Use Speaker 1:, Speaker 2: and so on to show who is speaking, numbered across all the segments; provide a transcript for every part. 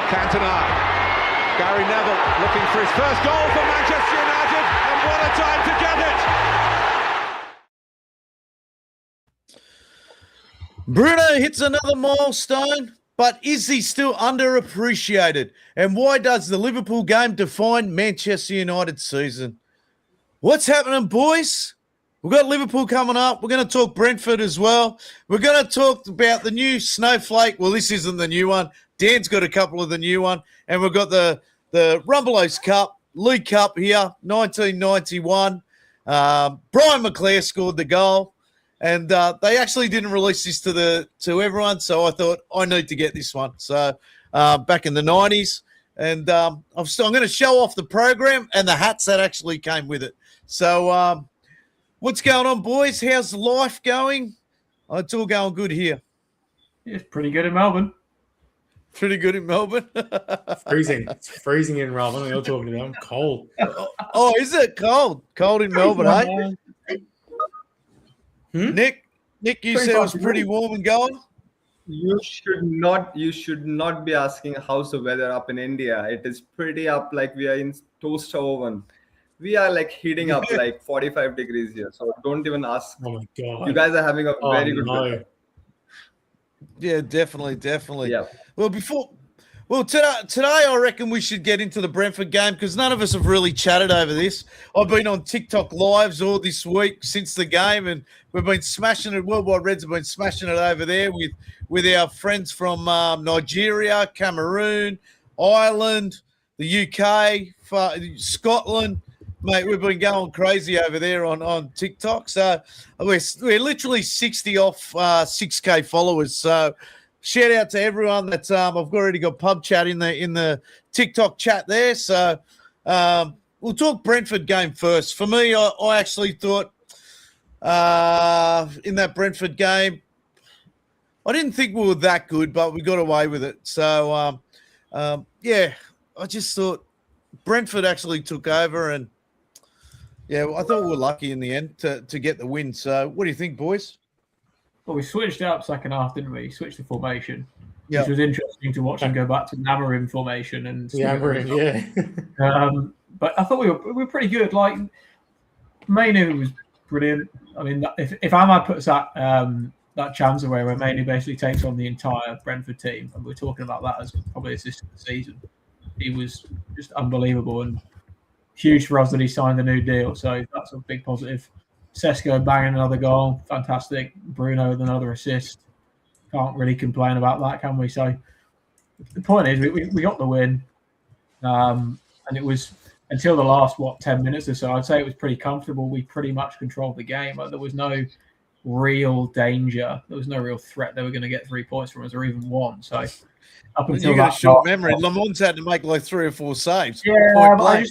Speaker 1: Cantona. Gary Neville looking for his first goal for Manchester United, and what a time to get it!
Speaker 2: Bruno hits another milestone, but is he still underappreciated? And why does the Liverpool game define Manchester United's season? What's happening, boys? We've got Liverpool coming up. We're going to talk Brentford as well. We're going to talk about the new Snowflake. Well, this isn't the new one. Dan's got a couple of the new one. And we've got the Rumbelows Cup, League Cup here, 1991. Brian McClare scored the goal. And they actually didn't release this to everyone, so I thought I need to get this one. So back in the 90s. And I'm going to show off the program and the hats that actually came with it. So what's going on, boys? How's life going? Oh, it's all going good here.
Speaker 3: Yeah, it's pretty good in Melbourne.
Speaker 2: Pretty good in Melbourne.
Speaker 4: Freezing. It's freezing in Melbourne. You're talking about cold.
Speaker 2: Oh, is it cold? Cold in Melbourne, eh? Nick, you said it was pretty warm and going?
Speaker 5: You should not be asking how's the weather up in India. It is pretty up, like we are in toaster oven. We are like heating up like 45 degrees here. So don't even ask.
Speaker 4: Oh my God.
Speaker 5: You guys are having a very good weather.
Speaker 2: Yeah, definitely.
Speaker 5: Yeah.
Speaker 2: Well, today I reckon we should get into the Brentford game because none of us have really chatted over this. I've been on TikTok lives all this week since the game, and we've been smashing it. Worldwide Reds have been smashing it over there with our friends from Nigeria, Cameroon, Ireland, the UK, Scotland. Mate, we've been going crazy over there on TikTok. So we're literally 60 off 6K followers. So shout out to everyone that's I've already got pub chat in the TikTok chat there. So we'll talk Brentford game first. For me, I actually thought in that Brentford game, I didn't think we were that good, but we got away with it. So yeah, I just thought Brentford actually took over, and yeah, I thought we were lucky in the end to get the win. So what do you think, boys?
Speaker 3: Well, we switched up second half, didn't we? Switched the formation,
Speaker 2: which
Speaker 3: was interesting to watch and go back to Namarim formation. And but I thought we were pretty good. Like, Mainu was brilliant. I mean, if Ahmad puts that chance away where Mainu basically takes on the entire Brentford team, and we're talking about that as probably assistant of the season, he was just unbelievable and huge for us that he signed the new deal. So that's a big positive. Sesko banging another goal, fantastic. Bruno with another assist. Can't really complain about that, can we? So the point is, we got the win, and it was until the last 10 minutes or so. I'd say it was pretty comfortable. We pretty much controlled the game. Like, there was no real danger. There was no real threat they were going to get 3 points from us or even one. So up until
Speaker 2: you got a short memory. Lamont's had to make like 3 or 4 saves.
Speaker 3: Yeah,
Speaker 2: a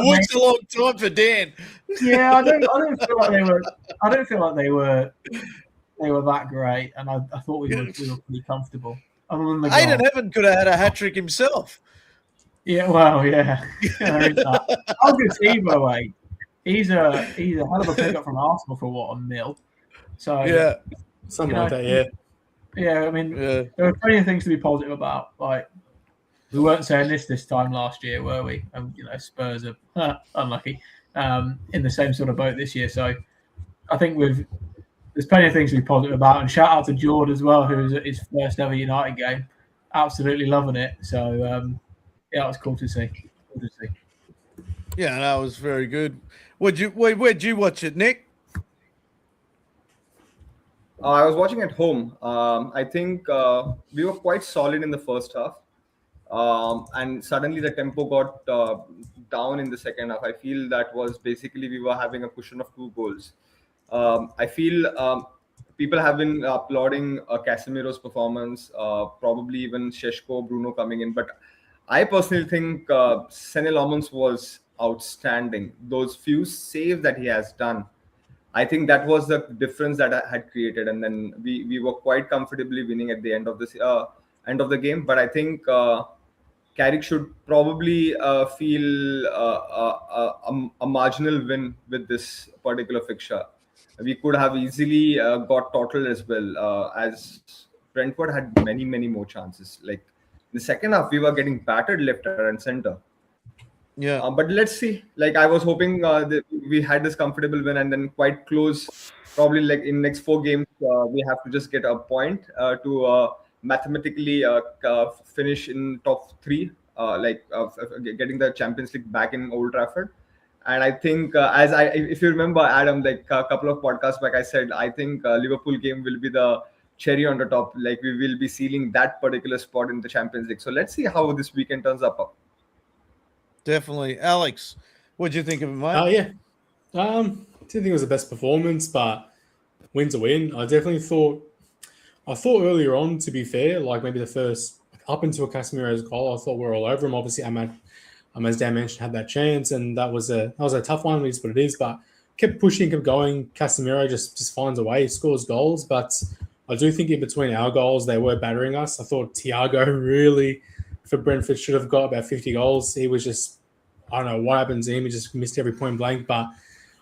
Speaker 2: week's a long time for Dan.
Speaker 3: Yeah, I don't feel like they were. I don't feel like they were that great, and I thought we were pretty comfortable. Other than the goal.
Speaker 2: Aiden Evan could have had a hat trick himself.
Speaker 3: Yeah, well, yeah. How good's he, by the way? He's a hell of a pickup from Arsenal for what, $1 million. So
Speaker 4: yeah, something like that. Yeah.
Speaker 3: Yeah, I mean, there were plenty of things to be positive about. Like, we weren't saying this time last year, were we? And Spurs are unlucky in the same sort of boat this year. So I think there's plenty of things to be positive about. And shout out to Jord as well, who was at his first ever United game, absolutely loving it. So yeah, it was cool to see.
Speaker 2: Yeah, that was very good. Where'd you watch it, Nick?
Speaker 5: I was watching at home. I think we were quite solid in the first half. And suddenly the tempo got down in the second half. I feel that was basically we were having a cushion of 2 goals. I feel people have been applauding Casemiro's performance, probably even Šeško, Bruno coming in. But I personally think Senne Lammens was outstanding. Those few saves that he has done, I think that was the difference that I had created, and then we were quite comfortably winning at the end of the game. But I think Carrick should probably feel a marginal win with this particular fixture. We could have easily got total as well, as Brentford had many more chances. Like in the second half, we were getting battered left and center.
Speaker 2: Yeah.
Speaker 5: But let's see. Like I was hoping that we had this comfortable win and then quite close. Probably like in next 4 games, we have to just get a point to mathematically finish in top 3, getting the Champions League back in Old Trafford. And I think, if you remember, Adam, like a couple of podcasts back, I said I think Liverpool game will be the cherry on the top. Like we will be sealing that particular spot in the Champions League. So let's see how this weekend turns up.
Speaker 2: Definitely. Alex, what do you think of it, mate?
Speaker 4: Yeah. Didn't think it was the best performance, but win's a win. I thought earlier on, to be fair, like maybe the first, up until Casemiro's goal, I thought we were all over him. Obviously, as Dan mentioned, had that chance, and that was a tough one. It is what it is, but kept pushing, kept going. Casemiro just finds a way, scores goals, but I do think in between our goals, they were battering us. I thought Thiago really, for Brentford, should have got about 50 goals. He was just, I don't know what happened to him. He just missed every point blank, but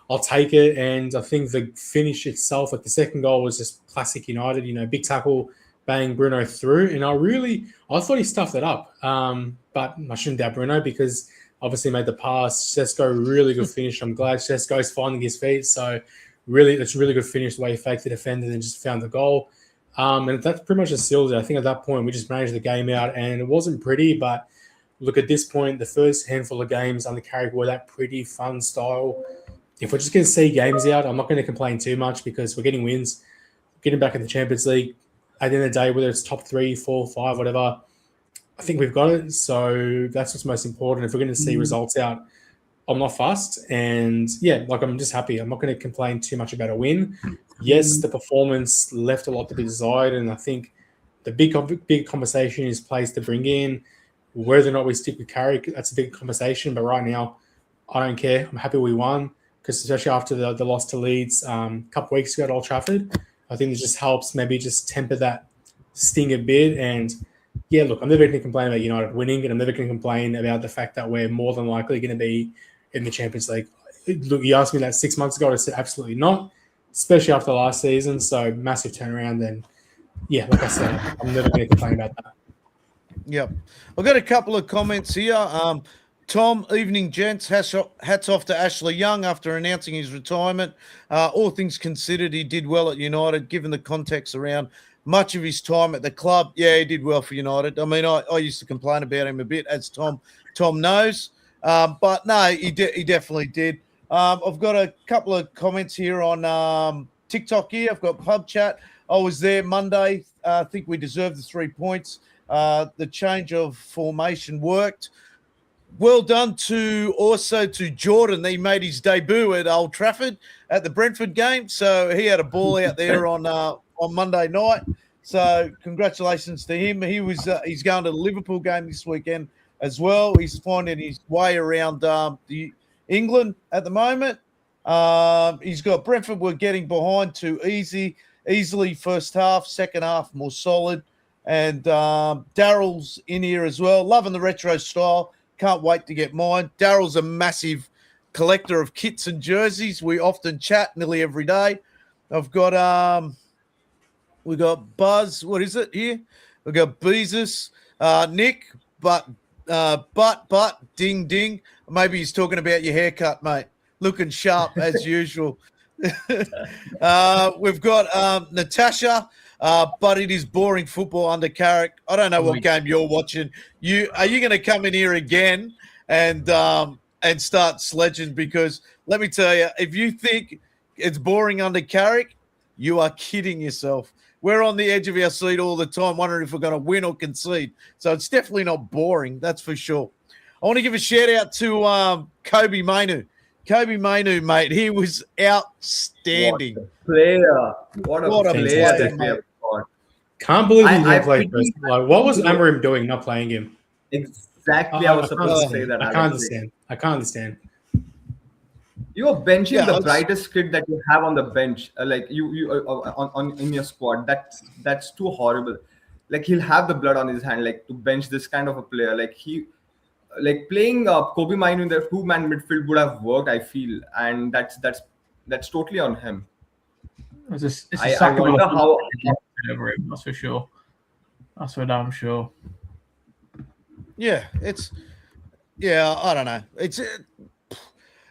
Speaker 4: I'll take it. And I think the finish itself, like the second goal, was just classic United. Big tackle, bang, Bruno through. And I thought he stuffed it up. But I shouldn't doubt Bruno because obviously made the pass. Sesko, really good finish. I'm glad Sesko's finding his feet. So really, it's a really good finish the way he faked the defender and just found the goal. And that's pretty much just sealed it. I think at that point, we just managed the game out and it wasn't pretty, but look, at this point, the first handful of games under Carrick were that pretty fun style. If we're just going to see games out, I'm not going to complain too much because we're getting wins, getting back in the Champions League. At the end of the day, whether it's top 3, 4, 5, whatever, I think we've got it. So that's what's most important. If we're going to see results out, I'm not fussed. And yeah, like I'm just happy. I'm not going to complain too much about a win. Yes, the performance left a lot to be desired. And I think the big conversation is plays to bring in. Whether or not we stick with Carrick, that's a big conversation. But right now, I don't care. I'm happy we won because especially after the loss to Leeds a couple of weeks ago at Old Trafford, I think it just helps maybe just temper that sting a bit. And yeah, look, I'm never going to complain about United winning, and I'm never going to complain about the fact that we're more than likely going to be in the Champions League. Look, you asked me that 6 months ago, I said absolutely not, especially after last season. So massive turnaround. And yeah, like I said, I'm never going to complain about that.
Speaker 2: Yep. I've got a couple of comments here. Tom, evening, gents. Hats off to Ashley Young after announcing his retirement. All things considered, he did well at United, given the context around much of his time at the club. Yeah, he did well for United. I mean, I used to complain about him a bit, as Tom knows. But no, he definitely did. I've got a couple of comments here on TikTok here. I've got Pub Chat. I was there Monday. I think we deserved the 3 points. The change of formation worked. Well done to Jordan. He made his debut at Old Trafford at the Brentford game. So he had a ball out there on Monday night. So congratulations to him. He's going to the Liverpool game this weekend as well. He's finding his way around the England at the moment. He's got Brentford were getting behind too easily first half, second half more solid. And Daryl's in here as well. Loving the retro style. Can't wait to get mine. Daryl's a massive collector of kits and jerseys. We often chat nearly every day. I've got we got Buzz. What is it here? We've got Beezus, Nick, but ding ding. Maybe he's talking about your haircut, mate. Looking sharp as usual. We've got Natasha. But it is boring football under Carrick. I don't know what game you're watching. Are you going to come in here again and start sledging? Because let me tell you, if you think it's boring under Carrick, you are kidding yourself. We're on the edge of our seat all the time, wondering if we're going to win or concede. So it's definitely not boring, that's for sure. I want to give a shout out to Kobe Mainu. Kobe Mainu, mate, he was outstanding.
Speaker 5: What a player.
Speaker 4: Can't believe he didn't play first. Like, what was Amorim doing not playing him?
Speaker 5: Exactly, I was supposed to say that.
Speaker 4: I can't understand.
Speaker 5: You are benching the brightest kid that you have on the bench, like you in your squad. That's too horrible. Like he'll have the blood on his hand, like to bench this kind of a player. Like playing Kobe Mainu in the 2-man midfield would have worked, I feel, and that's totally on him.
Speaker 3: It's a
Speaker 5: I wonder how.
Speaker 3: Over him, that's for sure. That's for damn sure.
Speaker 2: Yeah, I don't know.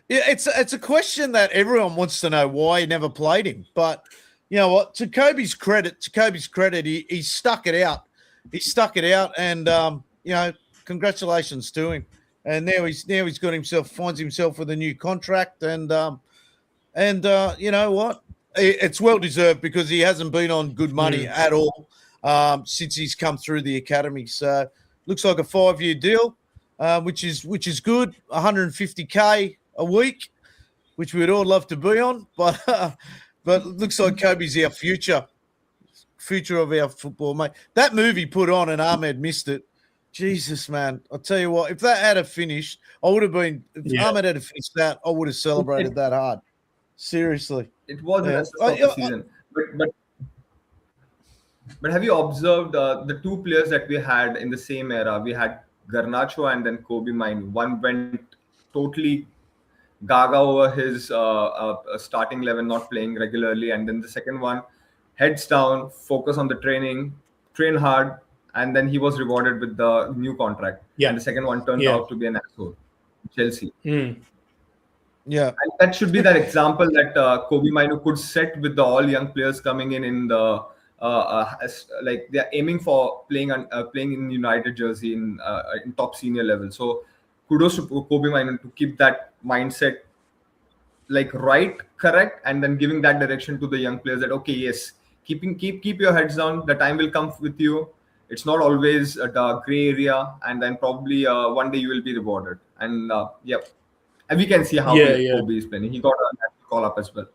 Speaker 2: It's a question that everyone wants to know why he never played him. But you know what? To Kobe's credit, he stuck it out. He stuck it out, and congratulations to him. And now he's finds himself with a new contract, and you know what? It's well deserved because he hasn't been on good money at all since he's come through the academy. So looks like a 5-year deal, which is good. 150K a week, which we'd all love to be on, but it looks like Kobe's our future of our football, mate. That movie put on and Ahmed missed it. Jesus, man. I'll tell you what, if that had finished, I would have been – if Ahmed had finished that, I would have celebrated that hard. Seriously.
Speaker 5: It was the rest of the season. But have you observed the two players that we had in the same era? We had Garnacho and then Kobe Mine. One went totally gaga over his starting 11, not playing regularly. And then the second one, heads down, focus on the training, train hard. And then he was rewarded with the new contract.
Speaker 4: Yeah.
Speaker 5: And the second one turned out to be an asshole. Chelsea.
Speaker 2: Yeah.
Speaker 5: And that should be that example that Kobe Mino could set with the all young players coming in the like they're aiming for playing in United jersey in top senior level. So kudos to Kobe Mino to keep that mindset like correct, and then giving that direction to the young players that okay, yes, keep your heads down. The time will come with you. It's not always a gray area, and then probably one day you will be rewarded. And and we can see how Kobe is playing. He got a call up as well.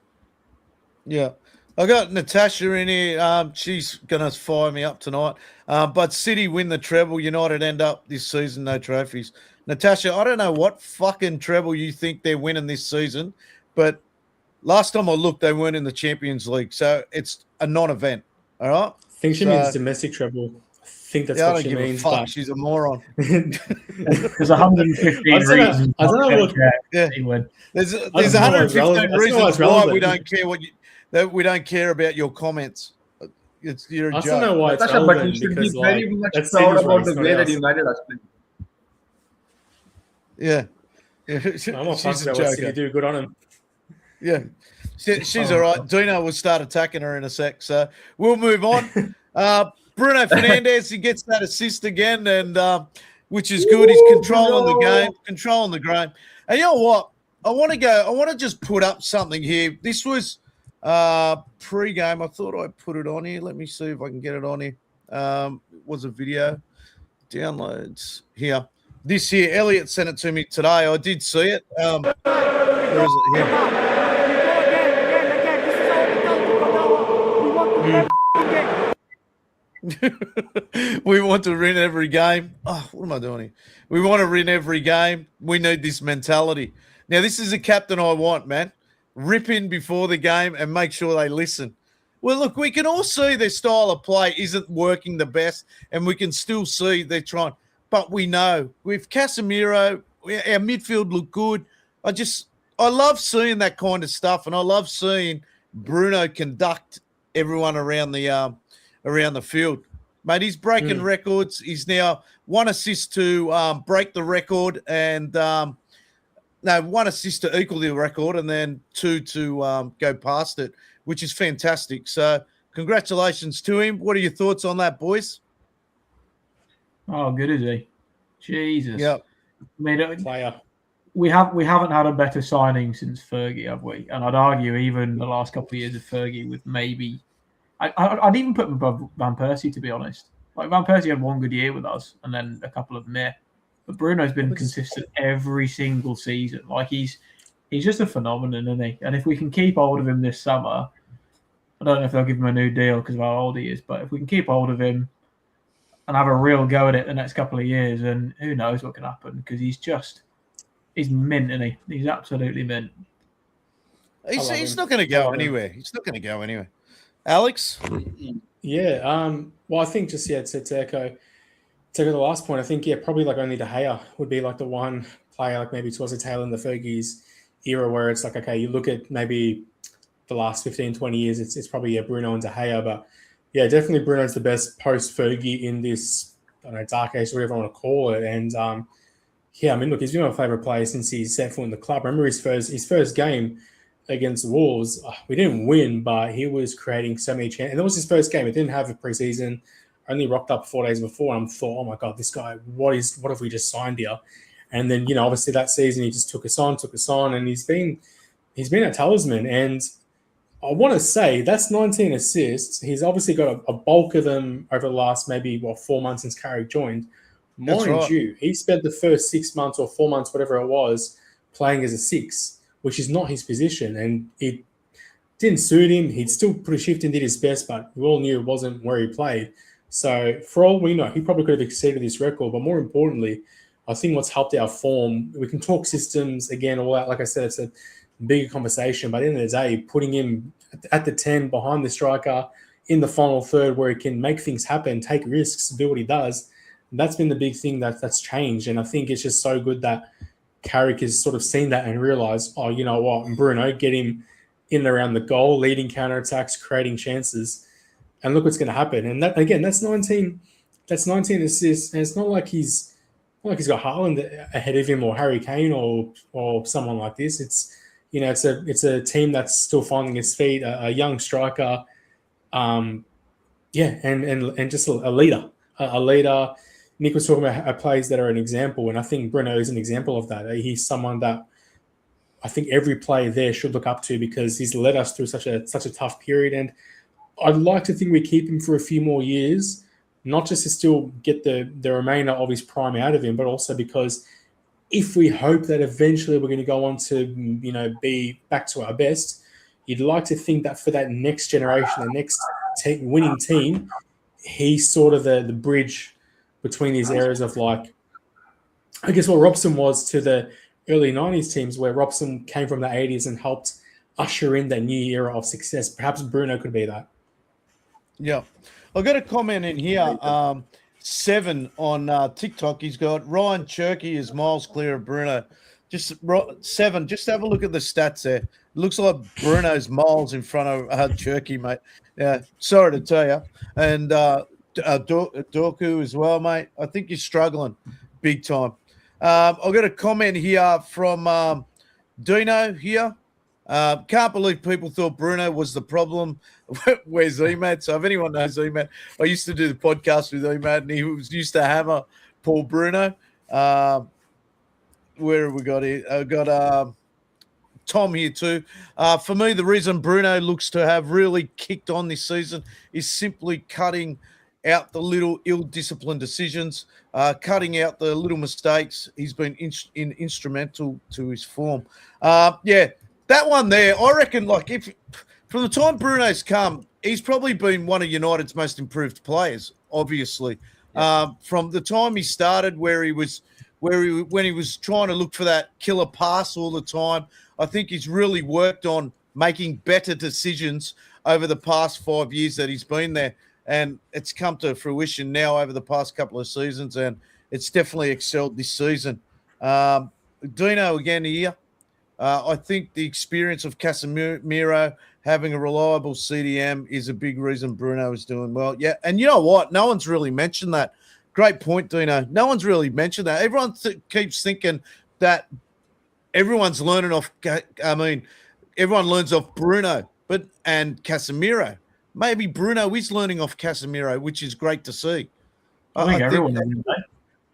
Speaker 2: Yeah. I got Natasha in here. She's going to fire me up tonight. But City win the treble. United end up this season, no trophies. Natasha, I don't know what fucking treble you think they're winning this season, but last time I looked, they weren't in the Champions League. So it's a non-event. All right?
Speaker 4: I think she means domestic treble. I think that's what she means.
Speaker 2: Fuck, she's a moron.
Speaker 3: There's 115 reasons.
Speaker 4: I don't know what.
Speaker 2: Yeah. There's 115 reasons why we don't care we don't care about your comments. You're a joke.
Speaker 4: I don't know why it's
Speaker 5: Natasha,
Speaker 4: relevant,
Speaker 5: but you should
Speaker 4: because,
Speaker 5: be very
Speaker 4: like,
Speaker 5: much
Speaker 4: that's
Speaker 5: proud
Speaker 4: City's
Speaker 5: about
Speaker 4: race,
Speaker 5: the
Speaker 4: not
Speaker 5: way that
Speaker 4: ours.
Speaker 5: United has played.
Speaker 2: Yeah.
Speaker 4: I'm not
Speaker 2: She's
Speaker 4: fussed
Speaker 2: a
Speaker 4: about what
Speaker 2: joker.
Speaker 4: City do. Good on him.
Speaker 2: Yeah. She's all right. Dino will start attacking her in a sec. So we'll move on. Bruno Fernandes, he gets that assist again, and which is good. He's controlling the game. And you know what? I want to just put up something here. This was pre-game. I thought I'd put it on here. Let me see if I can get it on here. It was a video. Downloads here. This here, Elliot sent it to me today. I did see it. Where is it here? We want to win every game. Oh, what am I doing here? We want to win every game. We need this mentality. Now, this is a captain I want, man. Rip in before the game and make sure they listen. Well, look, we can all see their style of play isn't working the best, and we can still see they're trying. But we know with Casemiro, our midfield look good. I love seeing that kind of stuff, and I love seeing Bruno conduct everyone around the field. Mate, he's breaking records. He's now 1 assist to break the record, and 1 assist to equal the record, and then 2 to go past it, which is fantastic. So congratulations to him. What are your thoughts on that, boys?
Speaker 3: Oh, good is he? Jesus.
Speaker 2: Yep.
Speaker 3: I mean,
Speaker 4: Player.
Speaker 3: we haven't had a better signing since Fergie, have we? And I'd argue even the last couple of years of Fergie with maybe I'd even put him above Van Persie, to be honest. Like Van Persie had one good year with us and then a couple of meh. But Bruno's been consistent every single season. Like he's just a phenomenon, isn't he? And if we can keep hold of him this summer, I don't know if they'll give him a new deal because of how old he is, but if we can keep hold of him and have a real go at it the next couple of years, and who knows what can happen, because he's mint, isn't he? He's absolutely mint.
Speaker 2: He's not going to go anywhere. He's not going to go anywhere. Alex?
Speaker 4: Yeah. Well, I think just to echo the last point, I think probably like only De Gea would be like the one player like maybe towards the tail in the Fergie's era where it's like, okay, you look at maybe the last 15, 20 years, it's probably Bruno and De Gea, but yeah, definitely Bruno's the best post-Fergie in this, I don't know, dark age, whatever I want to call it. And yeah, I mean, look, he's been my favourite player since he set foot in the club. I remember his first game against Wolves. We didn't win, but he was creating so many chances. And that was his first game. It didn't have a preseason. Only rocked up 4 days before. And I thought, oh my God, this guy, what have we just signed here? And then, you know, obviously that season he just took us on, and he's been a talisman. And I want to say that's 19 assists. He's obviously got a bulk of them over the last maybe 4 months since Carrick joined. Mind you, he spent the first 6 months or 4 months, whatever it was, playing as a 6, which is not his position, and it didn't suit him. He'd still put a shift and did his best, but we all knew it wasn't where he played. So for all we know, he probably could have exceeded this record. But more importantly, I think what's helped our form, we can talk systems again, all that. Like I said, it's a bigger conversation, but at the end of the day, putting him at the 10 behind the striker in the final third where he can make things happen, take risks, do what he does, that's been the big thing that's changed. And I think it's just so good that Carrick has sort of seen that and realised, oh, you know what, Bruno, get him in and around the goal, leading counterattacks, creating chances, and look what's going to happen. And that, again, that's 19 assists, and it's not like he's got Haaland ahead of him or Harry Kane or someone like this. It's, you know, it's a team that's still finding its feet, a young striker, and just a leader. Nick was talking about players that are an example, and I think Bruno is an example of that. He's someone that I think every player there should look up to because he's led us through such a tough period. And I'd like to think we keep him for a few more years, not just to still get the remainder of his prime out of him, but also because if we hope that eventually we're going to go on to, you know, be back to our best, you'd like to think that for that next generation, the next winning team, he's sort of the bridge between these eras of, like, I guess what Robson was to the early 90s teams, where Robson came from the 80s and helped usher in that new era of success. Perhaps Bruno could be that. Yeah.
Speaker 2: I've got a comment in here. 7 on TikTok. He's got Ryan Cherky is miles clear of Bruno. 7. Just have a look at the stats there. It looks like Bruno's miles in front of Cherky, mate. Yeah, sorry to tell you. And Dorku as well, mate. I think you're struggling big time. I've got a comment here from Dino here. Can't believe people thought Bruno was the problem. Where's Emad? So if anyone knows Emad, I used to do the podcast with Emad, and he used to hammer Paul Bruno. Where have we got here? I've got Tom here too. For me, the reason Bruno looks to have really kicked on this season is simply cutting out the little ill-disciplined decisions, cutting out the little mistakes. He's been instrumental to his form. That one there, I reckon, like, if from the time Bruno's come, he's probably been one of United's most improved players, obviously. Yeah. From the time he started, when he was trying to look for that killer pass all the time, I think he's really worked on making better decisions over the past 5 years that he's been there. And it's come to fruition now over the past couple of seasons, and it's definitely excelled this season. Dino again here. I think the experience of Casemiro having a reliable CDM is a big reason Bruno is doing well. Yeah, and you know what? No one's really mentioned that. Great point, Dino. No one's really mentioned that. Everyone keeps thinking that everyone's learning off. Everyone learns off Bruno, and Casemiro. Maybe Bruno is learning off Casemiro, which is great to see.
Speaker 3: I think everyone is.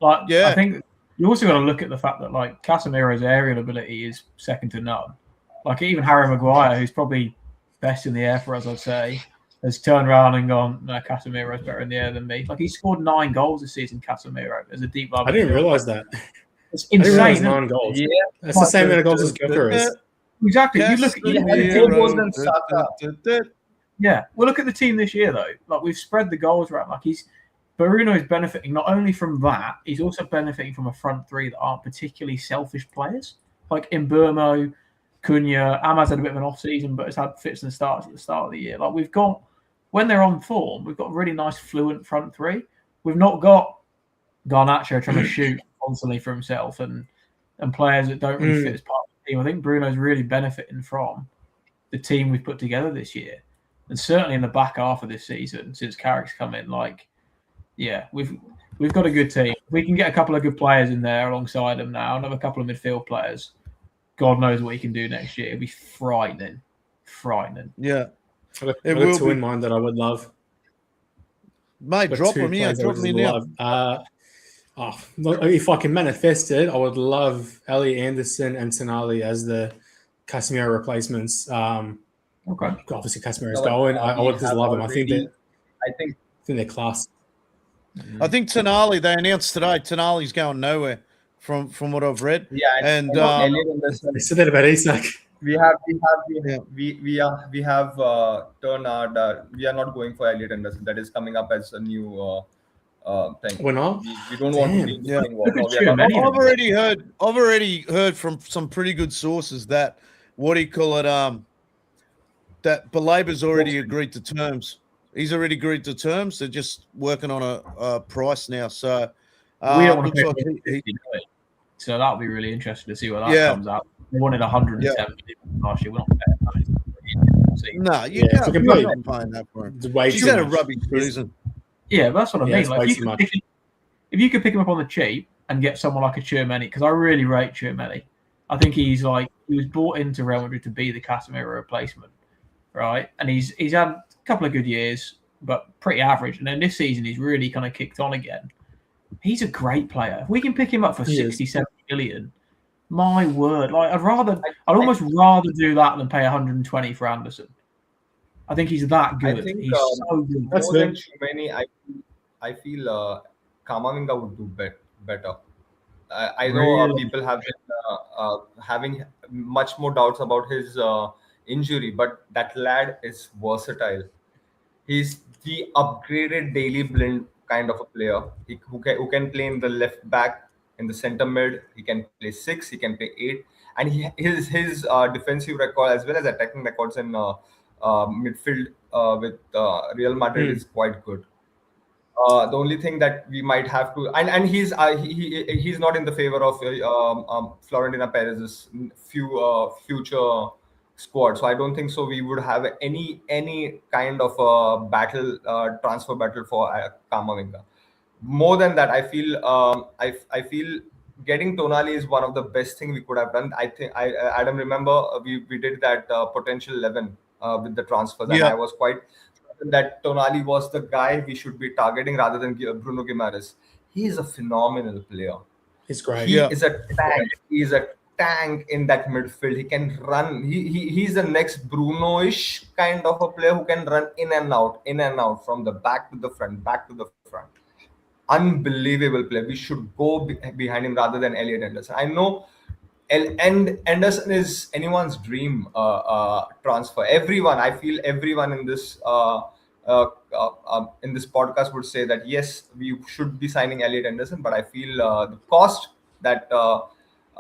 Speaker 3: I think you also got to look at the fact that, like, Casemiro's aerial ability is second to none. Like, even Harry Maguire, who's probably best in the air for us, I'd say, has turned around and gone, no, Casemiro's better in the air than me. Like, he scored 9 goals this season, Casemiro, as a deep line.
Speaker 4: I didn't realise that.
Speaker 3: It's insane.
Speaker 4: 9 goals. Yeah. That's the same amount of goals as Joker is.
Speaker 3: Exactly. You look at Yeah. Well, look at the team this year, though. Like, we've spread the goals around. Like, Bruno is benefiting not only from that, he's also benefiting from a front three that aren't particularly selfish players. Like Mbeumo, Cunha, Amaz had a bit of an off-season, but has had fits and starts at the start of the year. Like, we've got, when they're on form, we've got a really nice, fluent front three. We've not got Garnacho trying to shoot constantly for himself and players that don't really fit as part of the team. I think Bruno's really benefiting from the team we've put together this year. and certainly in the back half of this season since Carrick's come in, we've got a good team. We can get a couple of good players in there alongside them now, another couple of midfield players. God knows what he can do next year. It'll be frightening.
Speaker 2: Yeah.
Speaker 4: It will two in mind that I would love.
Speaker 2: Mate, drop them here. Drop them in now.
Speaker 4: If I can manifest it, I would love Elliot Anderson and Tonali as the Casemiro replacements.
Speaker 3: Okay.
Speaker 4: Obviously, Casemiro's going. I would just love them. I think they're class.
Speaker 2: I think Tonali, they announced today, Tonali's going nowhere from what I've read.
Speaker 5: Yeah,
Speaker 2: and
Speaker 4: they said that about Isak.
Speaker 5: We have turned out. We are not going for Elliot Anderson. That is coming up as a new thing.
Speaker 4: We're not.
Speaker 5: We don't want to be in the war.
Speaker 2: I've already heard from some pretty good sources that that Balaba's already agreed to terms. He's already agreed to terms. They're just working on a price now. So
Speaker 3: we don't want to pay so that'll be really interesting to see what that comes out. We wanted 110 million last year. We're not paying that.
Speaker 2: No, you can't. You're not paying that for him. She's had a rubbish season.
Speaker 3: Yeah, but that's what I mean. Like, if you could pick him up on the cheap and get someone like a Tchouaméni, because I really rate Tchouaméni. I think he was brought into Real Madrid to be the Casemiro replacement, right? And he's had a couple of good years, but pretty average. And then this season, he's really kind of kicked on again. He's a great player. If we can pick him up for 60, 70 million, my word. Like, I'd almost rather do that than pay 120 for Anderson. I think he's that good. He's so good.
Speaker 5: More than Tchouaméni, I feel Kamavinga would do better. I know people have been having much more doubts about his injury, but that lad is versatile. He's the upgraded Daily Blind kind of a player who can play in the left back, in the center mid. He can play 6, he can play 8, and his defensive record as well as attacking records in midfield with Real Madrid is quite good. The only thing that we might have to, and he's not in the favor of Florentino Perez's future squad, so I don't think so. We would have any kind of a transfer battle for Kamavinga. More than that, I feel getting Tonali is one of the best things we could have done. I think Adam, remember we did that potential 11 with the transfers, and I was quite certain that Tonali was the guy we should be targeting rather than Bruno Guimaraes. He is a phenomenal player.
Speaker 4: He's great.
Speaker 5: He is a tank. He is a tank in that midfield. He can run. He's the next Bruno-ish kind of a player who can run in and out from the back to the front. Unbelievable player. We should go behind him rather than Elliot Anderson. I know Anderson is anyone's dream transfer. I feel everyone in this podcast would say that yes, we should be signing Elliot Anderson, but I feel the cost that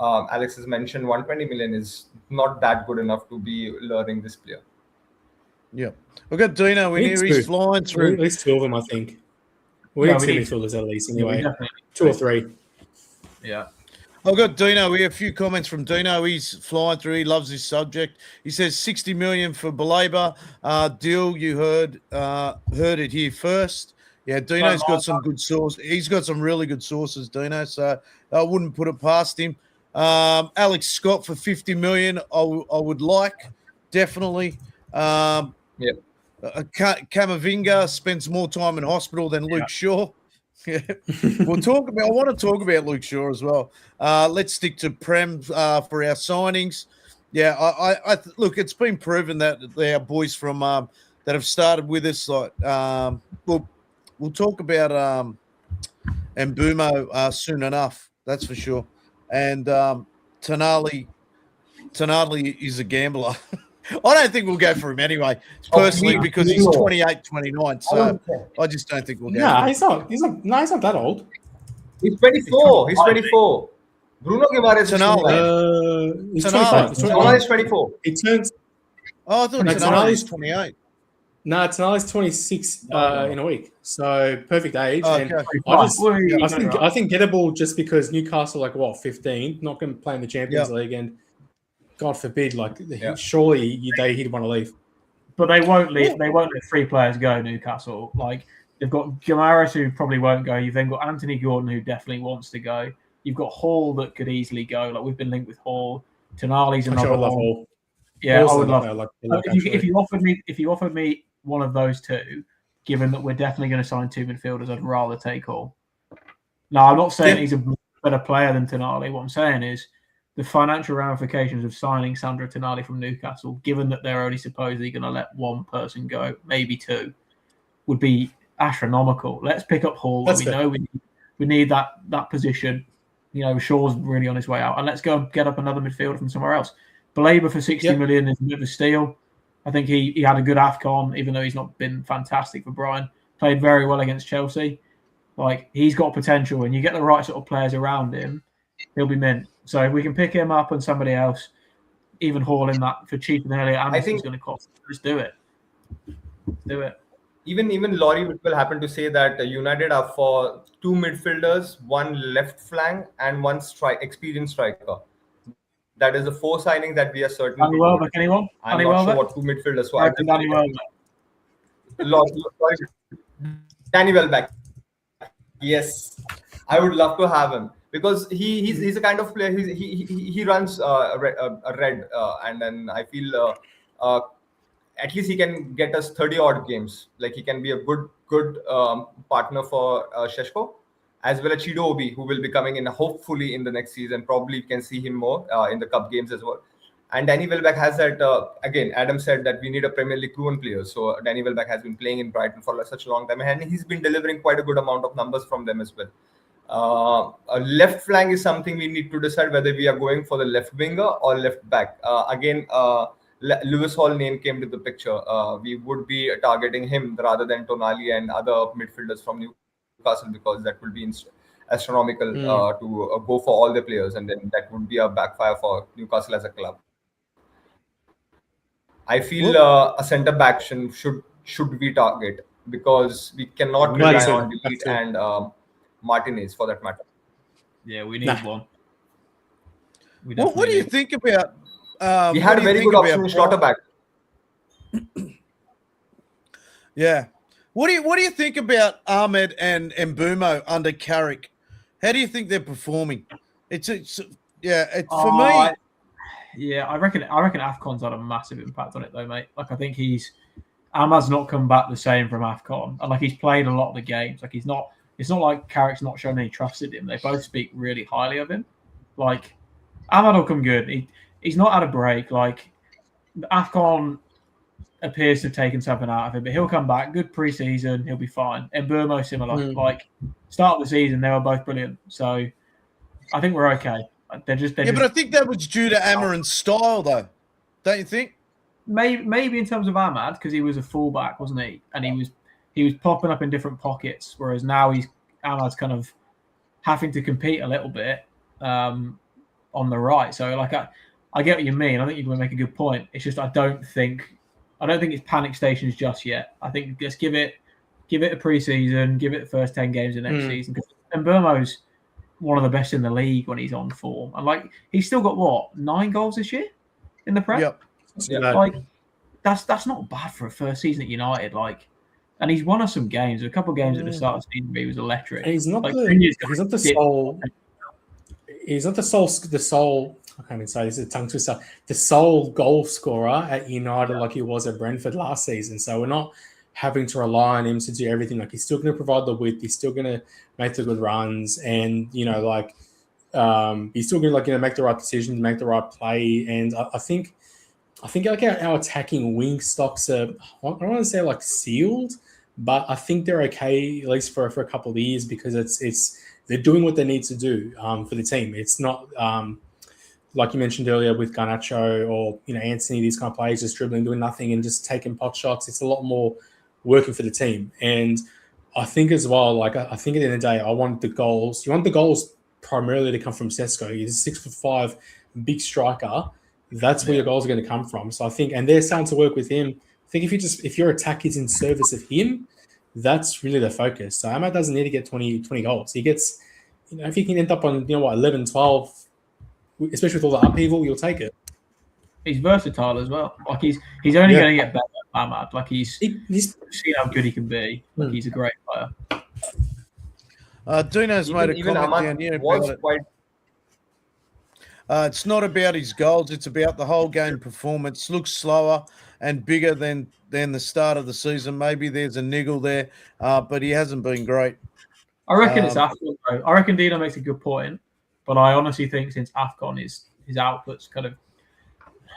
Speaker 5: Alex has mentioned, 120 million, is not that good enough to be luring this player.
Speaker 2: Yeah, we've got Dino. He's flying through.
Speaker 4: At least 2 of them, I think. We need 2 midfielders at least, anyway. 2 or 3.
Speaker 3: Yeah.
Speaker 2: I've got Dino. We have a few comments from Dino. He's flying through. He loves this subject. He says 60 million for Baleba. Deal, you heard it here first. Yeah, Dino's got some good sources. He's got some really good sources, Dino, so I wouldn't put it past him. Alex Scott for 50 million, I would like, definitely. Camavinga spends more time in hospital than Luke Shaw. Yeah. I want to talk about Luke Shaw as well. Let's stick to Prem for our signings. Yeah, I look, it's been proven that our boys from that have started with us, like we'll talk about Mbumo soon enough, that's for sure. And Tonali is a gambler. I don't think we'll go for him anyway, personally, because he's 28, 29. So I just don't think we'll go.
Speaker 4: No, he's not that old.
Speaker 5: He's 24. He's 24. Bruno Guimaraes is
Speaker 2: 29.
Speaker 4: He's 25.
Speaker 5: Tonali is 24.
Speaker 4: He turns.
Speaker 2: Oh, I thought Tonali's 28.
Speaker 4: No, Tonali's 26 in a week. So perfect age.
Speaker 2: Okay.
Speaker 4: And I think gettable just because Newcastle 15, not going to play in the Champions League, and God forbid, surely he'd want to leave.
Speaker 3: but they won't leave. They won't let 3 players go. Newcastle, like they've got Guimaraes who probably won't go. You've then got Anthony Gordon who definitely wants to go. You've got Hall that could easily go. Like we've been linked with Hall. Tonali's another one.
Speaker 4: Hall.
Speaker 3: Yeah, I would love.
Speaker 4: If
Speaker 3: you offered me one of those two, given that we're definitely going to sign 2 midfielders, I'd rather take Hall. No, I'm not saying he's a better player than Tonali. What I'm saying is the financial ramifications of signing Sandro Tonali from Newcastle, given that they're only supposedly going to let 1 person go, maybe 2, would be astronomical. Let's pick up Hall. We know we need that position. You know, Shaw's really on his way out, and let's go and get up another midfielder from somewhere else. Baleba for 60 million is a bit of a steal. I think he had a good AFCON, even though he's not been fantastic for Brighton. Played very well against Chelsea. Like, he's got potential, and you get the right sort of players around him, he'll be mint. So if we can pick him up and somebody else, even Hall in that for cheaper than Elliot Anderson's going to cost, let's do it. Do it.
Speaker 5: Even Laurie will happen to say that United are for 2 midfielders, 1 left flank, and 1 experienced striker. That is the 4 signings that we are certain.
Speaker 3: Danny Welbeck, anyone?
Speaker 5: I'm not sure what 2 midfielders. So
Speaker 3: Danny Welbeck.
Speaker 5: Danny Welbeck. Yes, I would love to have him because he's a kind of player. He runs a red, and then I feel at least he can get us 30 odd games. Like he can be a good partner for Šeško, as well as Chido Obi, who will be coming in hopefully in the next season. Probably you can see him more in the cup games as well. And Danny Welbeck has that, again, Adam said that we need a Premier League proven player. So Danny Welbeck has been playing in Brighton for such a long time, and he's been delivering quite a good amount of numbers from them as well. A left flank is something we need to decide whether we are going for the left winger or left back. Again, Lewis Hall name came to the picture. We would be targeting him rather than Tonali and other midfielders from Newcastle, because that will be astronomical to go for all the players, and then that would be a backfire for Newcastle as a club. I feel a centre back should we target, because we cannot rely on Delete and Martinez for that matter.
Speaker 3: Yeah, we need one.
Speaker 2: What do you think about?
Speaker 5: We had a very good option in Schlotterbeck.
Speaker 2: Yeah. What do you think about Ahmed and Mbeumo under Carrick? How do you think they're performing? For me.
Speaker 3: Yeah, I reckon AFCON's had a massive impact on it though, mate. Like I think Ahmad's not come back the same from AFCON, and like he's played a lot of the games. Like it's not like Carrick's not shown any trust in him. They both speak really highly of him. Like Ahmad will come good. He's not had a break. Like AFCON appears to have taken something out of him, but he'll come back. Good pre-season, he'll be fine. And Mbeumo similar. Like start of the season, they were both brilliant. So I think we're okay. But I
Speaker 2: think that was due to Amarin's style, though. Don't you think?
Speaker 3: Maybe in terms of Ahmad, because he was a fullback, wasn't he? And he was popping up in different pockets, whereas now Ahmad's kind of having to compete a little bit on the right. So like I get what you mean. I think you're going to make a good point. It's just I don't think it's panic stations just yet. I think just give it a pre-season, give it the first 10 games of next season. And Mbeumo's one of the best in the league when he's on form. And like he's still got 9 goals this year in the Prem?
Speaker 2: Yep.
Speaker 3: Like that's not bad for a first season at United. Like, and he's won us some games. A couple of games at the start of the season where he was electric.
Speaker 4: And he's not the sole. I can't even say this is a tongue twister. The sole goal scorer at United, like he was at Brentford last season. So we're not having to rely on him to do everything. Like he's still going to provide the width. He's still going to make the good runs, and he's still going to make the right decisions, make the right play. And I think like our attacking wing stocks are, I don't want to say like sealed, but I think they're okay at least for a couple of years, because they're doing what they need to do for the team. It's not like you mentioned earlier with Garnacho or Anthony, these kind of players just dribbling, doing nothing and just taking pot shots. It's a lot more working for the team. And I think as well, like I think at the end of the day, I want the goals. You want the goals primarily to come from Sesko. He's a 6'5" big striker. That's where your goals are going to come from. So I think, and they're starting to work with him. I think if your attack is in service of him, that's really the focus. So Ahmad doesn't need to get 20 goals. He gets, if he can end up on 11, 12, especially with all the upheaval, you'll take it.
Speaker 3: He's versatile as well. Like he's only going to get better. Ahmad. Like he's
Speaker 4: He's
Speaker 3: seen how good he can be. Like he's a great player.
Speaker 2: Dino's made a
Speaker 5: Even
Speaker 2: comment
Speaker 5: Ahmad
Speaker 2: down here
Speaker 5: was
Speaker 2: about it.
Speaker 5: quite.
Speaker 2: It's not about his goals. It's about the whole game performance. Looks slower and bigger than the start of the season. Maybe there's a niggle there, but he hasn't been great.
Speaker 3: I reckon it's AFCON, though. I reckon Dino makes a good point, but I honestly think since AFCON, his output's kind of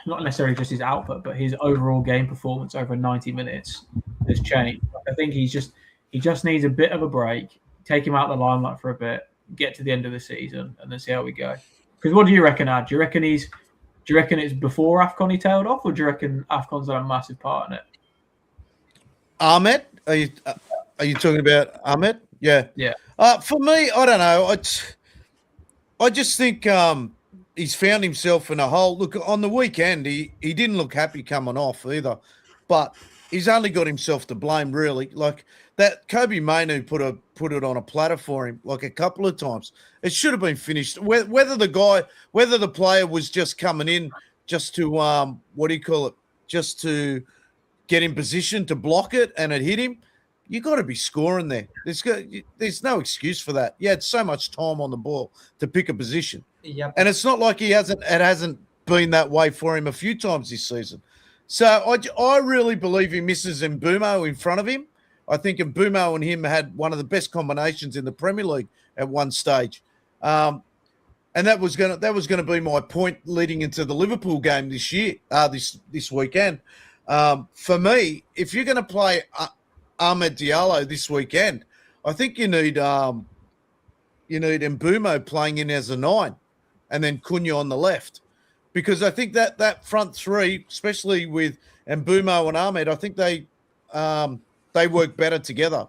Speaker 3: not necessarily just his output, but his overall game performance over 90 minutes has changed. I think he just needs a bit of a break, take him out of the limelight for a bit, get to the end of the season, and then see how we go. Because what do you reckon, Ad? Do you reckon it's before AFCON he tailed off, or do you reckon AFCON's had a massive part in it?
Speaker 2: Ahmed, are you talking about Ahmed? Yeah.
Speaker 3: Yeah.
Speaker 2: For me, I don't know. I just think he's found himself in a hole. Look, on the weekend, he didn't look happy coming off either, but he's only got himself to blame, really. Like that Kobe Mainu put it on a platter for him like a couple of times. It should have been finished. Whether the player was just coming in just to just to get in position to block it and it hit him. You got to be scoring there. There's no excuse for that. You had so much time on the ball to pick a position.
Speaker 5: Yep.
Speaker 2: And it's not like it hasn't been that way for him a few times this season. So I really believe he misses Mbumo in front of him. I think Mbumo and him had one of the best combinations in the Premier League at one stage. And that was gonna be my point leading into the Liverpool game this year, this weekend. For me, if you're gonna play Ahmed Diallo this weekend, I think you need Mbumo playing in as a 9 and then Cunha on the left. Because I think that front three, especially with Mbumo and Ahmed, I think they work better together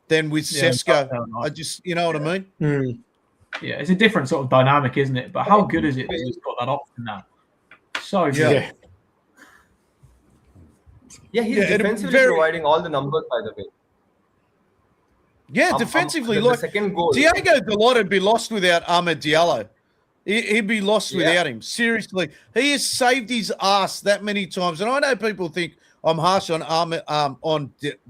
Speaker 2: than with Sesko. I just, you know what I mean?
Speaker 4: Mm.
Speaker 3: Yeah, it's a different sort of dynamic, isn't it? But how good is it that he's got that option now? So good.
Speaker 4: Yeah.
Speaker 5: Yeah, he's defensively providing all the numbers, by the way.
Speaker 2: Yeah, defensively,
Speaker 5: the second goal.
Speaker 2: Diego Dalot would be lost without Ahmed Diallo. He'd be lost without him. Seriously, he has saved his ass that many times. And I know people think I'm harsh on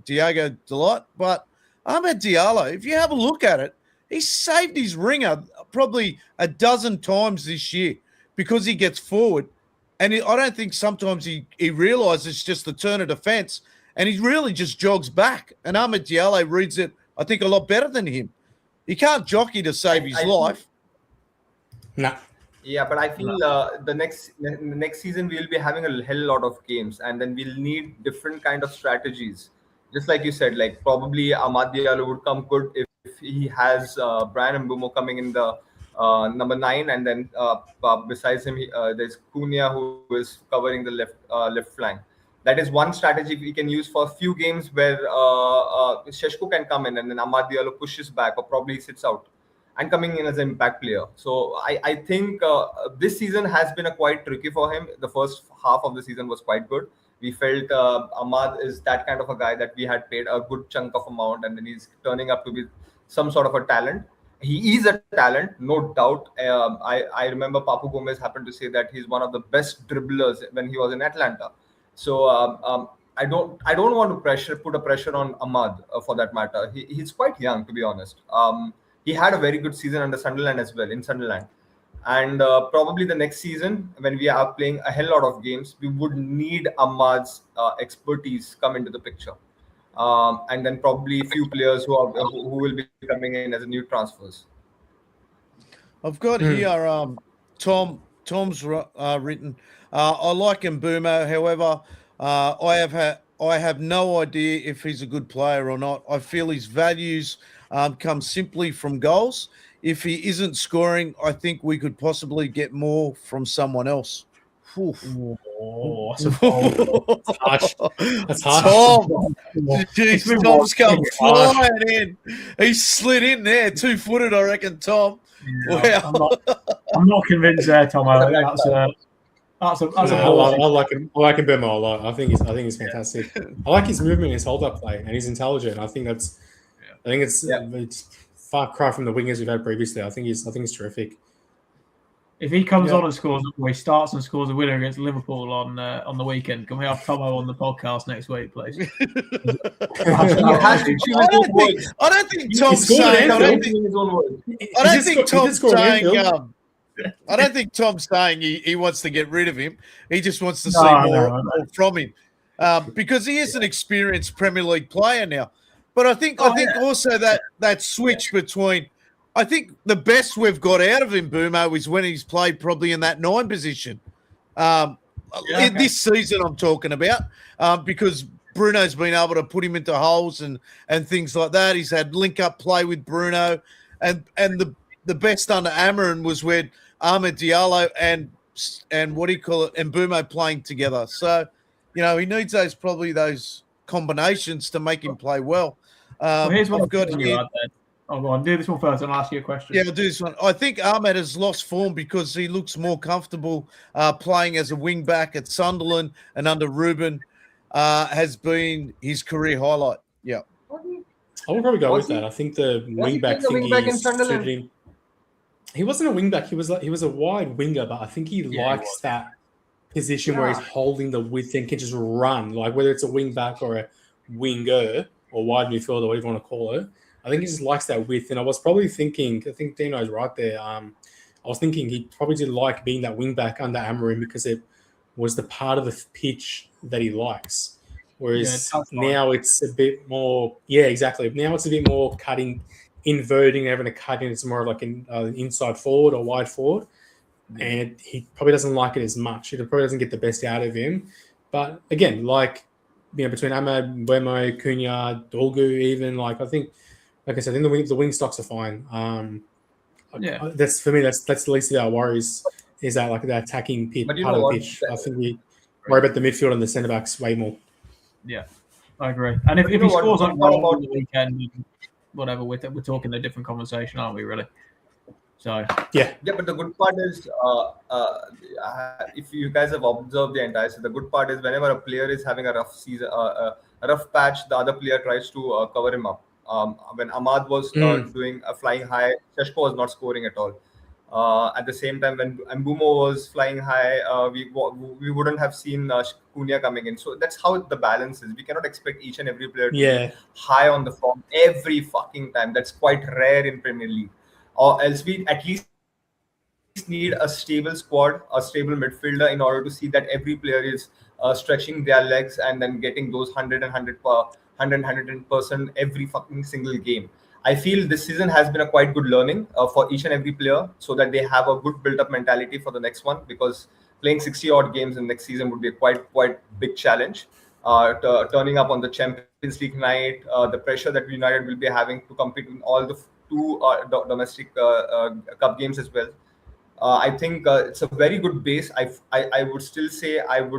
Speaker 2: Diego Dalot, but Ahmed Diallo, if you have a look at it, he's saved his ringer probably a dozen times this year because he gets forward. And I don't think sometimes he realises it's just the turn of defence and he really just jogs back. And Ahmed Diallo reads it, I think, a lot better than him. He can't jockey to save his life.
Speaker 4: Nah.
Speaker 5: Yeah, but I feel the next season we'll be having a hell lot of games, and then we'll need different kind of strategies. Just like you said, like probably Ahmad Diallo would come good if he has Brian Mbumo coming in the number 9, and then besides him, there's Cunha who is covering the left flank. That is one strategy we can use for a few games where Šeško can come in and then Ahmad Diallo pushes back or probably sits out and coming in as an impact player. So I think this season has been quite tricky for him. The first half of the season was quite good. We felt Ahmad is that kind of a guy that we had paid a good chunk of amount, and then he's turning up to be some sort of a talent. He is a talent, no doubt. I remember Papu Gomez happened to say that he's one of the best dribblers when he was in Atlanta. So I don't want to put a pressure on Ahmad for that matter. He's quite young, to be honest. He had a very good season under Sunderland as well, in Sunderland. And probably the next season, when we are playing a hell lot of games, we would need Ahmad's expertise come into the picture. And then probably a few players who will be coming in as new transfers.
Speaker 2: I've got here Tom's written. I like Mbumo, however, I have no idea if he's a good player or not. I feel his values come simply from goals. If he isn't scoring, I think we could possibly get more from someone else.
Speaker 3: Oh, that's harsh.
Speaker 4: That's harsh.
Speaker 2: Tom, geez, Tom's come flying in. He slid in there, 2-footed, I reckon, Tom.
Speaker 3: Yeah, wow. I'm not convinced there, Tom. That's a
Speaker 4: I like him. I like Mbumo a lot. I think he's fantastic. I like his movement, his hold-up play, and he's intelligent. I think it's far cry from the wingers we've had previously. I think he's terrific.
Speaker 3: If he comes on and scores, or he starts and scores a winner against Liverpool on the weekend, can we have Tomo on the podcast next week, please?
Speaker 5: He has to choose his own words.
Speaker 2: I don't think
Speaker 4: He
Speaker 2: Tom's
Speaker 4: scored at
Speaker 2: saying. I
Speaker 4: Anfield.
Speaker 2: don't think,
Speaker 5: His own words.
Speaker 2: I don't think Tom's saying.
Speaker 4: Anfield.
Speaker 2: I don't think Tom's saying he wants to get rid of him. He just wants to see
Speaker 3: No,
Speaker 2: more from him because he is an experienced Premier League player now. But I think also that switch between. I think the best we've got out of him, Boomo, is when he's played probably in that 9 position. This season I'm talking about because Bruno's been able to put him into holes and things like that. He's had link-up play with Bruno. And the best under Amarin was when Ahmed Diallo and what do you call it, and Boomo playing together. So, he needs those combinations to make him play well.
Speaker 3: Here's what
Speaker 2: I've got here.
Speaker 3: Oh, go on. Do this one first and I'll ask you a question.
Speaker 2: Yeah, I'll do this one. I think Ahmed has lost form because he looks more comfortable playing as a wing back at Sunderland and under Ruben has been his career highlight. Yeah.
Speaker 4: I would probably go with that. I think the wing back thing suited him. He wasn't a wing back. He was a wide winger, but I think he likes that position where he's holding the width and can just run, like whether it's a wing back or a winger or wide midfielder, whatever you want to call it. I think he just likes that width. And I was probably thinking, I think Dino's right there. I was thinking he probably did like being that wing back under Amarin because it was the part of the pitch that he likes. Whereas now it's a bit more, exactly. Now it's a bit more cutting, inverting, having a cut in. It's more of like an inside forward or wide forward. And he probably doesn't like it as much. He probably doesn't get the best out of him. But again, between Ahmad, Wemo, Cunha, Dolgu, even, I think I said, I think the wing stocks are fine. That's for me. That's the least of our worries. Is that the attacking pitch, part of the pitch? I think we worry about the midfield and the centre backs way more.
Speaker 3: Yeah, I agree. And if he scores on the weekend, whatever, we're talking a different conversation, aren't we? Really? So
Speaker 5: yeah. But the good part is, if you guys have observed the entire season, the good part is whenever a player is having a rough season, a rough patch, the other player tries to cover him up. When Ahmad was doing a flying high, Sheshko was not scoring at all. At the same time, when Mbumo was flying high, we wouldn't have seen Cunha coming in. So that's how the balance is. We cannot expect each and every player to be high on the form every fucking time. That's quite rare in Premier League. Or else we at least need a stable squad, a stable midfielder in order to see that every player is stretching their legs and then getting those 100% every fucking single game. I feel this season has been a quite good learning for each and every player so that they have a good built-up mentality for the next one, because playing 60-odd games in next season would be a quite big challenge. Turning up on the Champions League night, the pressure that United will be having to compete in all the 2 domestic cup games as well. I think it's a very good base. I would still say I'm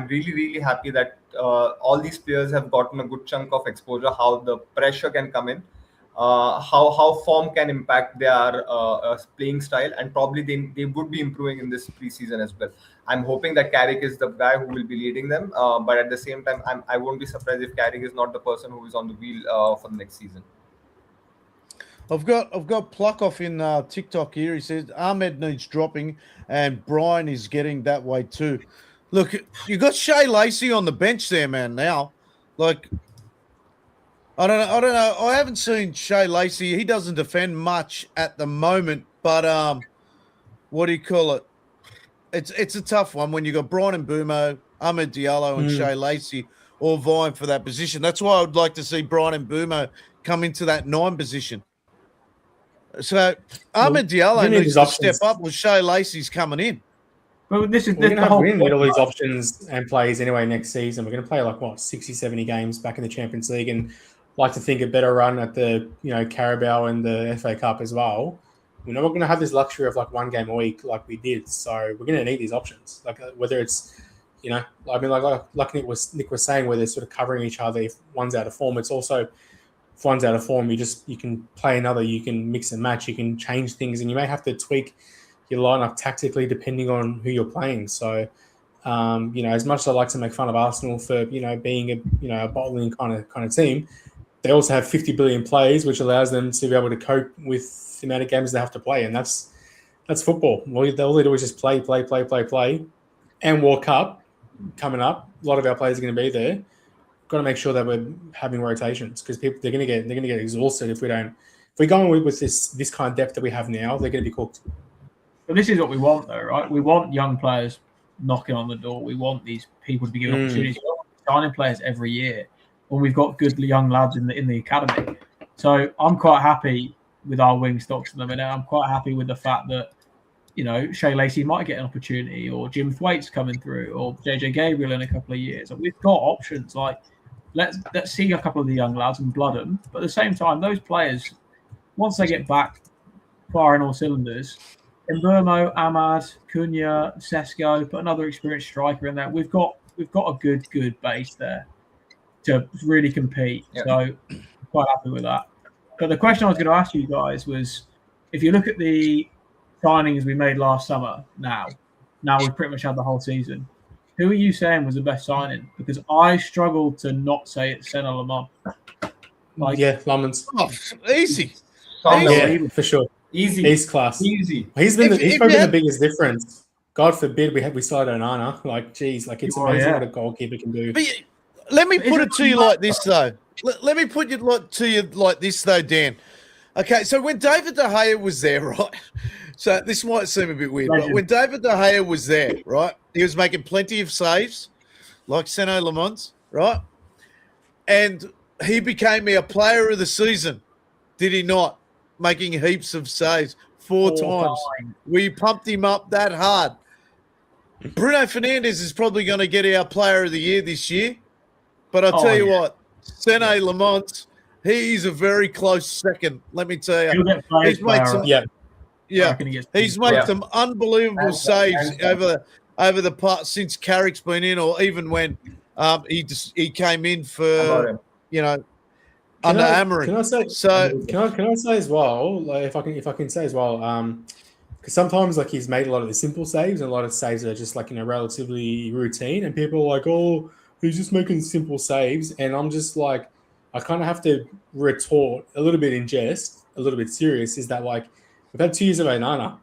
Speaker 5: really happy that all these players have gotten a good chunk of exposure, how the pressure can come in, how form can impact their playing style, and probably they would be improving in this preseason as well. I'm hoping that Carrick is the guy who will be leading them, but at the same time, I won't be surprised if Carrick is not the person who is on the wheel for the next season.
Speaker 2: I've got Pluckoff in TikTok here. He says Ahmed needs dropping, and Brian is getting that way too. Look, you got Shea Lacey on the bench there, man. Now, I don't know. I haven't seen Shea Lacey. He doesn't defend much at the moment, but what do you call it? It's a tough one when you got Brian Mbumo, Ahmed Diallo, and Shea Lacey all vying for that position. That's why I would like to see Brian Mbumo come into that 9 position. So Ahmed Diallo needs to step up with Shea Lacey's coming in.
Speaker 3: But
Speaker 4: we're going to need all these options and plays anyway next season. We're going to play 60, 70 games back in the Champions League, and like to think a better run at the Carabao and the FA Cup as well. We're not going to have this luxury of 1 game a week like we did. So we're going to need these options. Whether it's like Nick was saying, where they're sort of covering each other. If one's out of form, it's also. If one's out of form, you can play another, you can mix and match, you can change things, and you may have to tweak your lineup tactically depending on who you're playing. So, as much as I like to make fun of Arsenal for being a bottling kind of team, they also have 50 billion plays, which allows them to be able to cope with the amount of games they have to play, and that's That's football. All they do is just play. And World Cup coming up. A lot of our players are going to be there. Got to make sure that we're having rotations because they're going to get exhausted if we don't. If we go with this kind of depth that we have now, they're going to be cooked.
Speaker 3: But this is what we want, though, right? We want young players knocking on the door. We want these people to be given opportunities. We're signing players every year when we've got good young lads in the academy. So I'm quite happy with our wing stocks at the minute. I'm quite happy with the fact that, Shea Lacey might get an opportunity, or Jim Thwaites coming through, or JJ Gabriel in a couple of years. And we've got options. Like, let's see a couple of the young lads and blood them. But at the same time, those players, once they get back firing all cylinders, Mbeumo, Ahmad, Cunha, Sesko, put another experienced striker in there. We've got a good base there to really compete. Yeah. So quite happy with that. But the question I was going to ask you guys was, if you look at the signings we made last summer, now we've pretty much had the whole season. Who are you saying was the best signing? Because I struggled to not say it's Senna Lamont.
Speaker 4: Lamont.
Speaker 2: Oh, easy.
Speaker 4: Yeah, for sure.
Speaker 5: Easy.
Speaker 4: He's class.
Speaker 5: Easy.
Speaker 4: He's probably been the biggest difference. God forbid we signed Onana. Like, geez, like it's amazing what a goalkeeper can do.
Speaker 2: But let me put it to you like this, though. Let me put it to you like this, though, Dan. Okay, so when David De Gea was there, right? So this might seem a bit weird, but when David De Gea was there, right, he was making plenty of saves, like Seno Lamont, right? And he became our player of the season, did he not? Making heaps of saves four times. We pumped him up that hard. Bruno Fernandes is probably going to get our player of the year this year. But I'll tell you what, Sene Lamont, he's a very close second. Let me tell you. He's made some, he's made some unbelievable saves over the part since Carrick's been in, or even when he came in for under Amorim.
Speaker 4: Can I say as well? Like, if I can say as well, because sometimes like he's made a lot of the simple saves, and a lot of saves that are just like relatively routine, and people are like, oh, he's just making simple saves, and I'm just like, I kind of have to retort a little bit in jest, a little bit serious. Is that like we've had 2 years of Onana.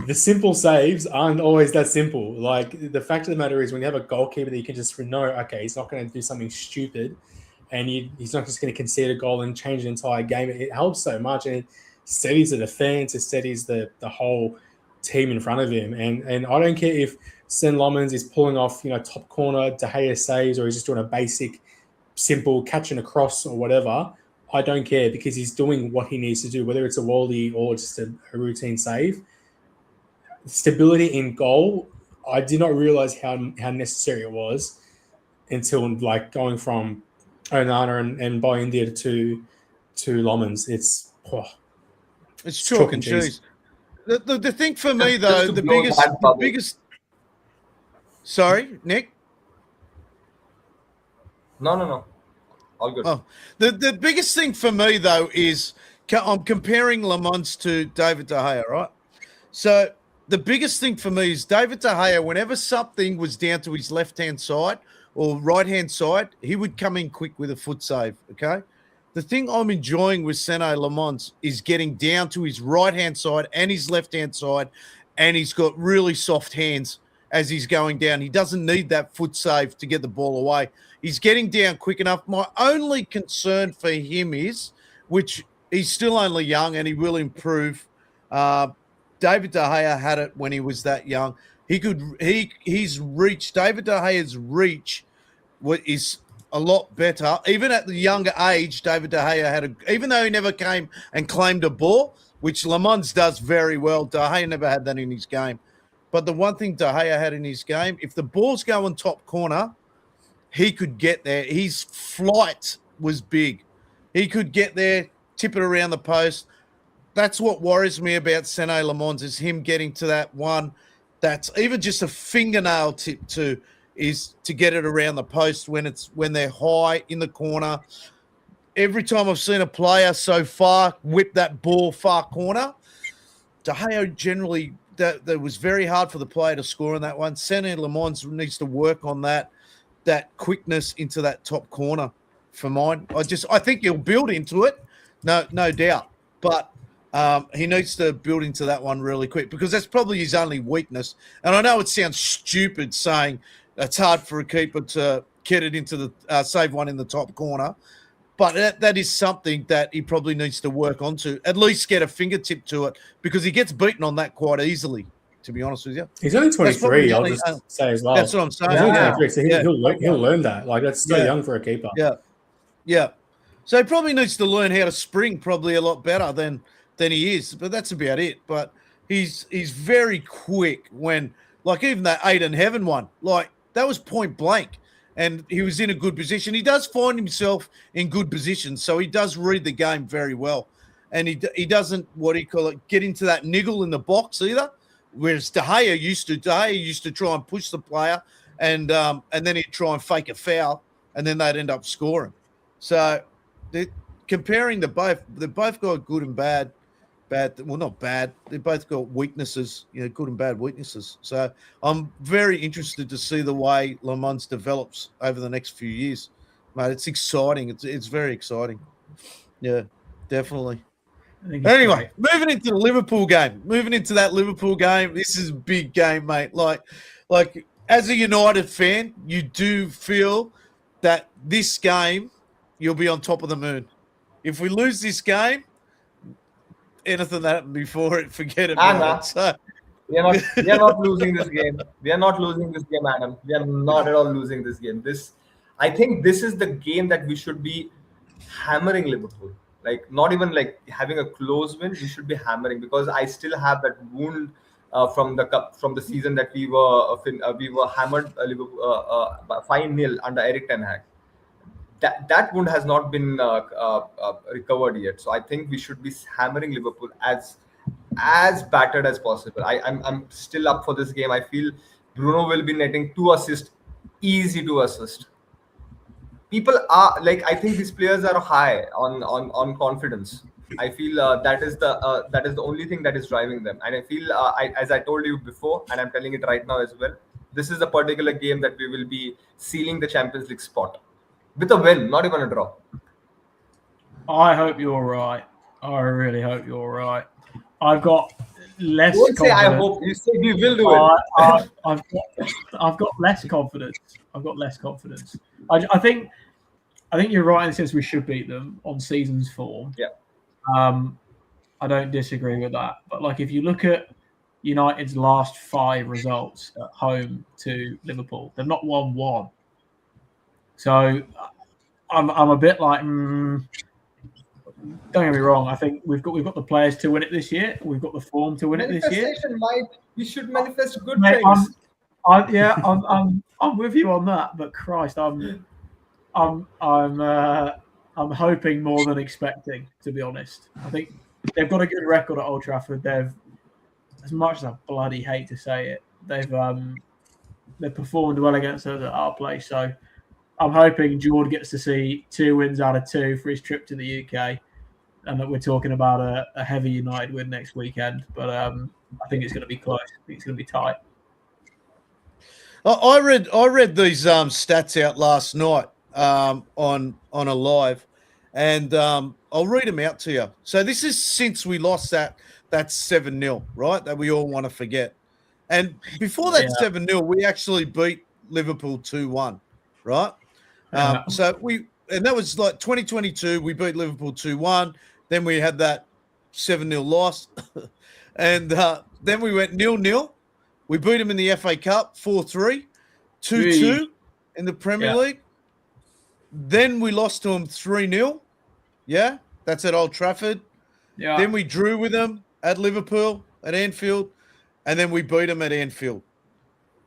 Speaker 4: The simple saves aren't always that simple. Like, the fact of the matter is, when you have a goalkeeper that you can just know, okay, he's not going to do something stupid, and he's not just going to concede a goal and change the entire game. It helps so much, and it steadies the defense, it steadies the whole team in front of him. And I don't care if Sen Lomans is pulling off, top corner, De Gea saves, or he's just doing a basic, simple catch and across or whatever. I don't care, because he's doing what he needs to do, whether it's a wally or just a routine save. Stability in goal, I did not realize how necessary it was until like going from Onana and by India to Lomans. It's
Speaker 2: chalk and cheese. The thing for me though, the biggest. Sorry, Nick.
Speaker 5: No. All good.
Speaker 2: Oh, the biggest thing for me though is I'm comparing Lamont to David De Gea, right? So the biggest thing for me is David De Gea, whenever something was down to his left-hand side or right-hand side, he would come in quick with a foot save, okay? The thing I'm enjoying with Sene Lamont is getting down to his right-hand side and his left-hand side, and he's got really soft hands as he's going down. He doesn't need that foot save to get the ball away. He's getting down quick enough. My only concern for him is, which he's still only young and he will improve, David De Gea had it when he was that young. His reach, David De Gea's reach is a lot better. Even at the younger age, David De Gea even though he never came and claimed a ball, which Lamont does very well, De Gea never had that in his game. But the one thing De Gea had in his game, if the ball's going top corner, he could get there. His flight was big. He could get there, tip it around the post. That's what worries me about Sene Lamont, is him getting to that one that's even just a fingernail tip is to get it around the post when they're high in the corner. Every time I've seen a player so far whip that ball far corner, De Gea generally that was very hard for the player to score on that one. Sene Lamont needs to work on that quickness into that top corner for mine. I think he'll build into it, no doubt. But He needs to build into that one really quick because that's probably his only weakness. And I know it sounds stupid saying it's hard for a keeper to get it into the save one in the top corner, but that is something that he probably needs to work onto. At least get a fingertip to it because he gets beaten on that quite easily. To be honest with you,
Speaker 4: he's only 23. I'll just say as well.
Speaker 2: That's what I'm saying.
Speaker 4: He's only 23, so he'll learn that. Like that's so young for a keeper.
Speaker 2: Yeah. So he probably needs to learn how to spring probably a lot better than he is. But that's about it. But he's very quick when, like, even that 8 in heaven one, like that was point blank, and he was in a good position. He does find himself in good positions, so he does read the game very well, and he doesn't get into that niggle in the box either. Whereas De Gea used to try and push the player, and then he'd try and fake a foul, and then they'd end up scoring. So comparing they've both got good and bad. Well, not bad. They've both got weaknesses, good and bad weaknesses. So I'm very interested to see the way Le Mans develops over the next few years, mate. It's exciting. It's very exciting. Yeah, definitely. Anyway, moving into the Liverpool game. This is a big game, mate. Like as a United fan, you do feel that this game you'll be on top of the moon. If we lose this game, anything that happened before it, forget it. So,
Speaker 5: we are not losing this game. We are not losing this game, Adam. We are not at all losing this game. I think this is the game that we should be hammering Liverpool. Like not even like having a close win, we should be hammering because I still have that wound from the season that we were hammered Liverpool 5-0 under Erik ten Hag. That wound has not been recovered yet. So I think we should be hammering Liverpool as battered as possible. I'm still up for this game. I feel Bruno will be netting 2 assists, easy to assist. People are like, I think these players are high on confidence. I feel that is the only thing that is driving them. And I feel, as I told you before, and I'm telling it right now as well, this is a particular game that we will be sealing the Champions League spot with a win, not even a draw.
Speaker 3: I hope you're right. I really hope you're right. I've got less.
Speaker 5: Don't say I hope. You say we will do it.
Speaker 3: I've got less confidence. I think you're right in the sense we should beat them on season's form.
Speaker 5: Yeah.
Speaker 3: I don't disagree with that. But like if you look at United's last 5 results at home to Liverpool, they've not won 1. So I'm a bit like, don't get me wrong. I think we've got the players to win it this year. We've got the form to win it this year.
Speaker 5: We should manifest good things.
Speaker 3: I'm with you on that. But Christ, I'm hoping more than expecting. To be honest, I think they've got a good record at Old Trafford. They've, as much as I bloody hate to say it, they've performed well against us at our place. So I'm hoping Jord gets to see 2 wins out of 2 for his trip to the UK, and that we're talking about a heavy United win next weekend. But I think it's going to be close. I think it's going to be tight.
Speaker 2: I read these stats out last night on a live, and I'll read them out to you. So this is since we lost that 7-0, right? That we all want to forget. And before that 7-0, we actually beat Liverpool 2-1, right? So that was like 2022. We beat Liverpool 2-1. Then we had that 7-0 loss, and then we went 0-0. We beat them in the FA Cup 4-3, 2-2 in the Premier League. Then we lost to them 3-0. Yeah, that's at Old Trafford. Yeah. Then we drew with them at Liverpool, at Anfield, and then we beat them at Anfield.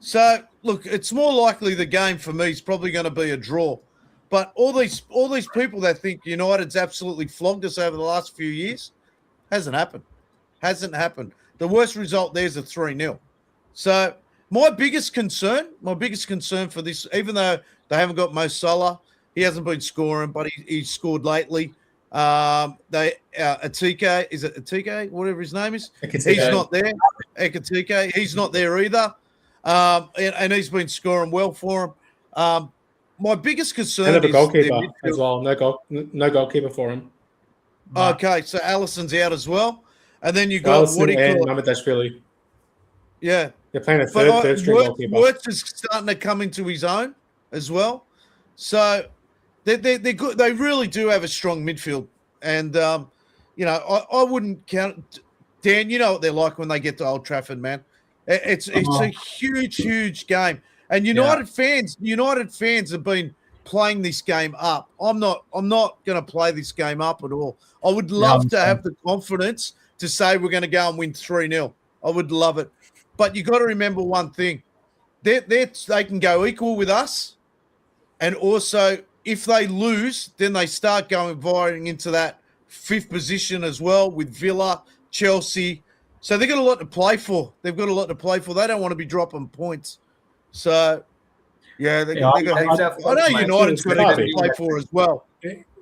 Speaker 2: So, look, it's more likely the game for me is probably going to be a draw. But all these people that think United's absolutely flogged us over the last few years, hasn't happened. The worst result there is a 3-0. So my biggest concern for this, even though they haven't got Mo Salah, he hasn't been scoring, but he's scored lately. Atike, is it Atike? Whatever his name is. He's not there. Ekatike, he's not there either. And he's been scoring well for him. My biggest concern
Speaker 4: is goalkeeper as well. No goalkeeper for him.
Speaker 2: Okay, so Alisson's out as well. And then you got what do you call it?
Speaker 4: Mamadashvili.
Speaker 2: Yeah.
Speaker 4: They're playing a third string goalkeeper.
Speaker 2: Wirtz is starting to come into his own as well. So they're good. They really do have a strong midfield. And, I wouldn't count. Dan, you know what they're like when they get to Old Trafford, man. It's a huge, huge game. And United fans have been playing this game up. I'm not going to play this game up at all. I would love to have the confidence to say we're going to go and win 3-0. I would love it. But you got to remember one thing. They can go equal with us. And also, if they lose, then they start vying into that 5th position as well with Villa, Chelsea. So they've got a lot to play for. They don't want to be dropping points. So, I know United's got to play for as well.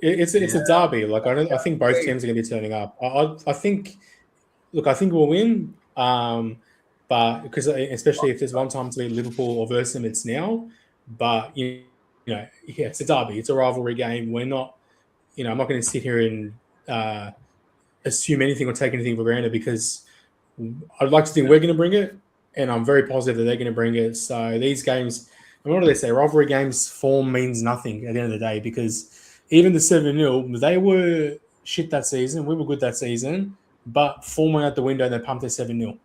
Speaker 4: It's a derby. Like I think both teams are going to be turning up. I think we'll win. But because especially if there's one time to beat Liverpool or versus them, it's now. But it's a derby. It's a rivalry game. We're not. I'm not going to sit here and assume anything or take anything for granted because I'd like to think we're going to bring it, and I'm very positive that they're going to bring it. So these games, what do they say? Rivalry games, form means nothing at the end of the day because even the 7-0, they were shit that season. We were good that season, but form went out the window and they pumped their 7-0.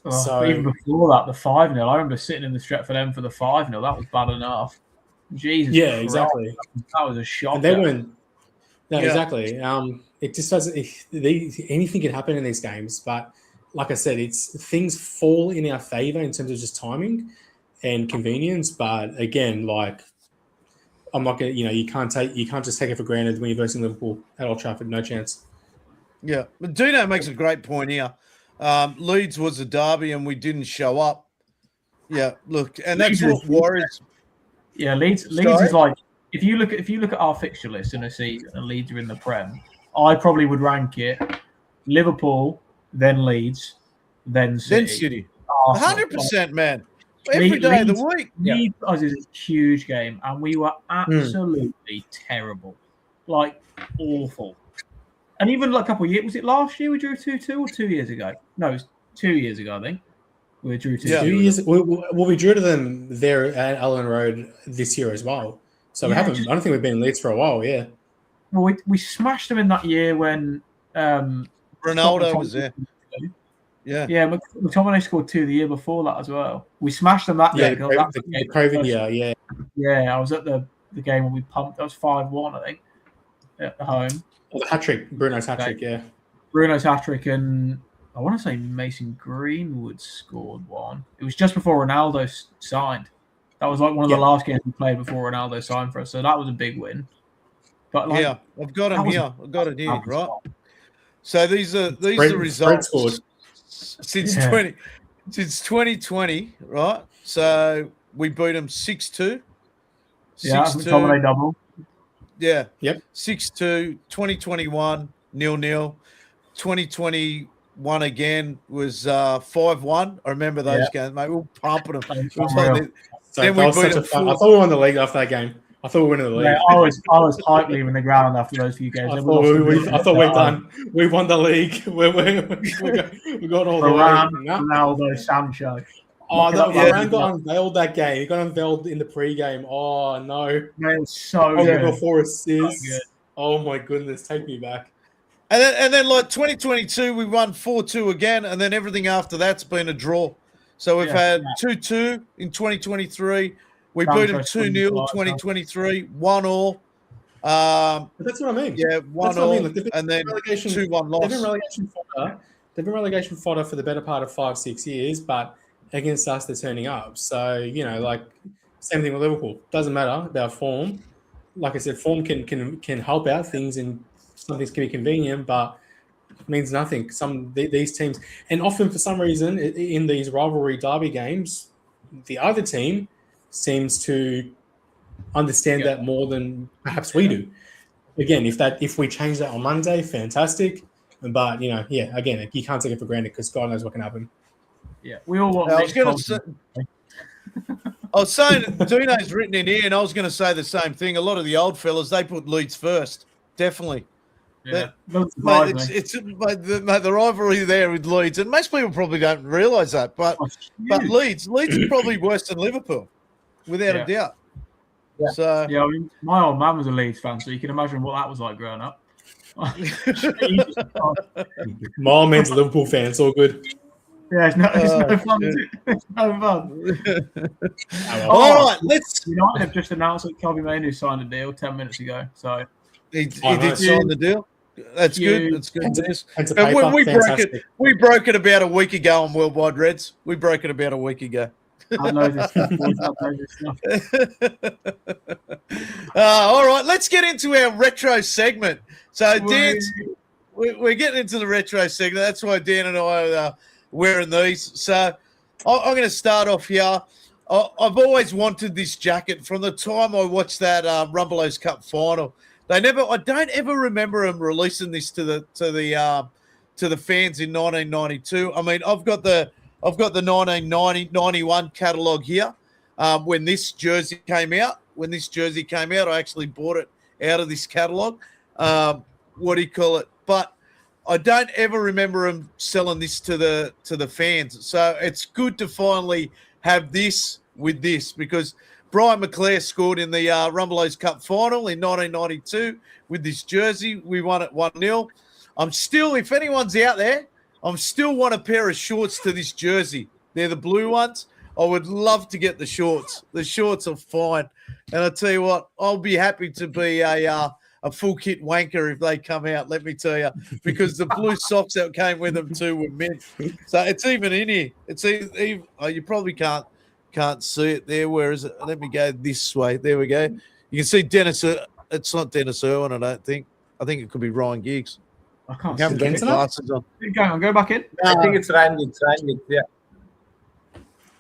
Speaker 3: So even before that, the 5-0, I remember sitting in the Stretford End for the 5-0. That was bad enough. Jesus.
Speaker 4: Yeah,
Speaker 3: Christ.
Speaker 4: exactly.
Speaker 3: That was a shock.
Speaker 4: And they weren't. No, exactly. It just doesn't. Anything can happen in these games, but like I said, things fall in our favor in terms of just timing and convenience. But again, I'm not gonna. You can't just take it for granted when you're versing Liverpool at Old Trafford. No chance.
Speaker 2: Yeah, but Dino makes a great point here. Leeds was a derby and we didn't show up. Yeah, look, and that's what worries.
Speaker 3: Yeah, Leeds is like if you look at our fixture list in a season and Leeds are in the Prem, I probably would rank it Liverpool, then Leeds, then City.
Speaker 2: 100%, man. Every day of the week.
Speaker 3: Leeds is a huge game, and we were absolutely terrible, like awful. And even a couple of years, was it last year we drew 2-2 or 2 years ago? No, it was 2 years ago, I think. We drew 2-2.
Speaker 4: 2 years. We drew to them there at Allen Road this year as well. So I don't think we've been in Leeds for a while. Yeah.
Speaker 3: Well, we smashed them in that year when
Speaker 2: Ronaldo was there. Yeah.
Speaker 3: McTominay scored 2 the year before that as well. We smashed them that year.
Speaker 4: The COVID year. Yeah.
Speaker 3: Yeah, I was at the game when we pumped. That was 5-1, I think, at home.
Speaker 4: The hat-trick, Bruno's hat-trick, yeah.
Speaker 3: Bruno's hat-trick, and I want to say Mason Greenwood scored one. It was just before Ronaldo signed. That was one of the last games we played before Ronaldo signed for us, so that was a big win. But
Speaker 2: I've got him here. I've got it here, right? So these are results since 2020, right? So we beat them 6-2.
Speaker 3: 6-2. McTominay double.
Speaker 2: Yeah.
Speaker 4: Yep.
Speaker 2: 6-2, 2021, 0-0. 2021 again was 5-1. I remember those games, mate. We were pumping them.
Speaker 4: Then we beat them. I thought we won the league after that game. I thought we were winning the league.
Speaker 3: Yeah, I was hyped leaving the ground after those few games.
Speaker 4: I thought we're done. We won the league. We got all the way.
Speaker 3: Ronaldo, Sancho.
Speaker 4: Varane got unveiled that game. He got unveiled in the pre-game. Oh, no.
Speaker 3: Man, it was so good.
Speaker 4: 4 assists. Oh, my goodness. Take me back.
Speaker 2: And then 2022, we won 4-2 again, and then everything after that's been a draw. So we've had 2-2 in 2023. We beat them 2-0 2023, 1-1.
Speaker 4: That's what I mean.
Speaker 2: Yeah, 1-1, and then 2-1 loss.
Speaker 4: They've been relegation fodder for the better part of 5-6 years, but against us, they're turning up. So, same thing with Liverpool. Doesn't matter about form. Like I said, form can help out things, and some things can be convenient, but it means nothing. These teams, and often for some reason in these rivalry derby games, the other team seems to understand that more than perhaps we do. Again, if we change that on Monday, fantastic. But again, you can't take it for granted because God knows what can happen.
Speaker 3: Yeah, we all want.
Speaker 2: I was saying, Dino's written in here, and I was going to say the same thing. A lot of the old fellas, they put Leeds first, definitely.
Speaker 3: Yeah.
Speaker 2: Mate, the rivalry there with Leeds, and most people probably don't realise that, but Leeds are probably worse than Liverpool, without a doubt.
Speaker 5: Yeah.
Speaker 2: So
Speaker 3: I mean, my old man was a Leeds fan, so you can imagine what that was like growing up.
Speaker 4: My man's a Liverpool fan. It's all good.
Speaker 3: Yeah, it's no fun. Is it? It's no fun.
Speaker 2: All right, let's.
Speaker 3: United have just announced that Kobe Mainoo signed a deal 10 minutes ago. So
Speaker 2: He did sign the deal. That's good. That's good. We broke it about a week ago on Worldwide Reds. We broke it about a week ago.
Speaker 3: I know this stuff, boys. I know this stuff.
Speaker 2: All right, let's get into our retro segment. So, Dan, we're getting into the retro segment. That's why Dan and I are wearing these. So, I'm going to start off here. I've always wanted this jacket from the time I watched that Rumbelows Cup final. I don't ever remember them releasing this to the fans in 1992. I mean, I've got the 1990-91 catalog here. When this jersey came out, I actually bought it out of this catalog. But I don't ever remember them selling this to the fans. So it's good to finally have this with this, because Brian McClare scored in the Rumbelows Cup final in 1992 with this jersey. We won it 1-0. I'm still, if anyone's out there, I'm still want a pair of shorts to this jersey. They're the blue ones. I would love to get the shorts. The shorts are fine. And I'll tell you what, I'll be happy to be a full kit wanker if they come out, let me tell you, because the blue socks that came with them too were mint. So it's even in here. It's even, you probably can't see it there. Where is it? Let me go this way. There we go. You can see Dennis. It's not Dennis Irwin, I don't think. I think it could be Ryan Giggs.
Speaker 3: I can't
Speaker 2: see
Speaker 3: see
Speaker 2: glasses on.
Speaker 3: Go back in.
Speaker 5: I think it's Ryan Giggs.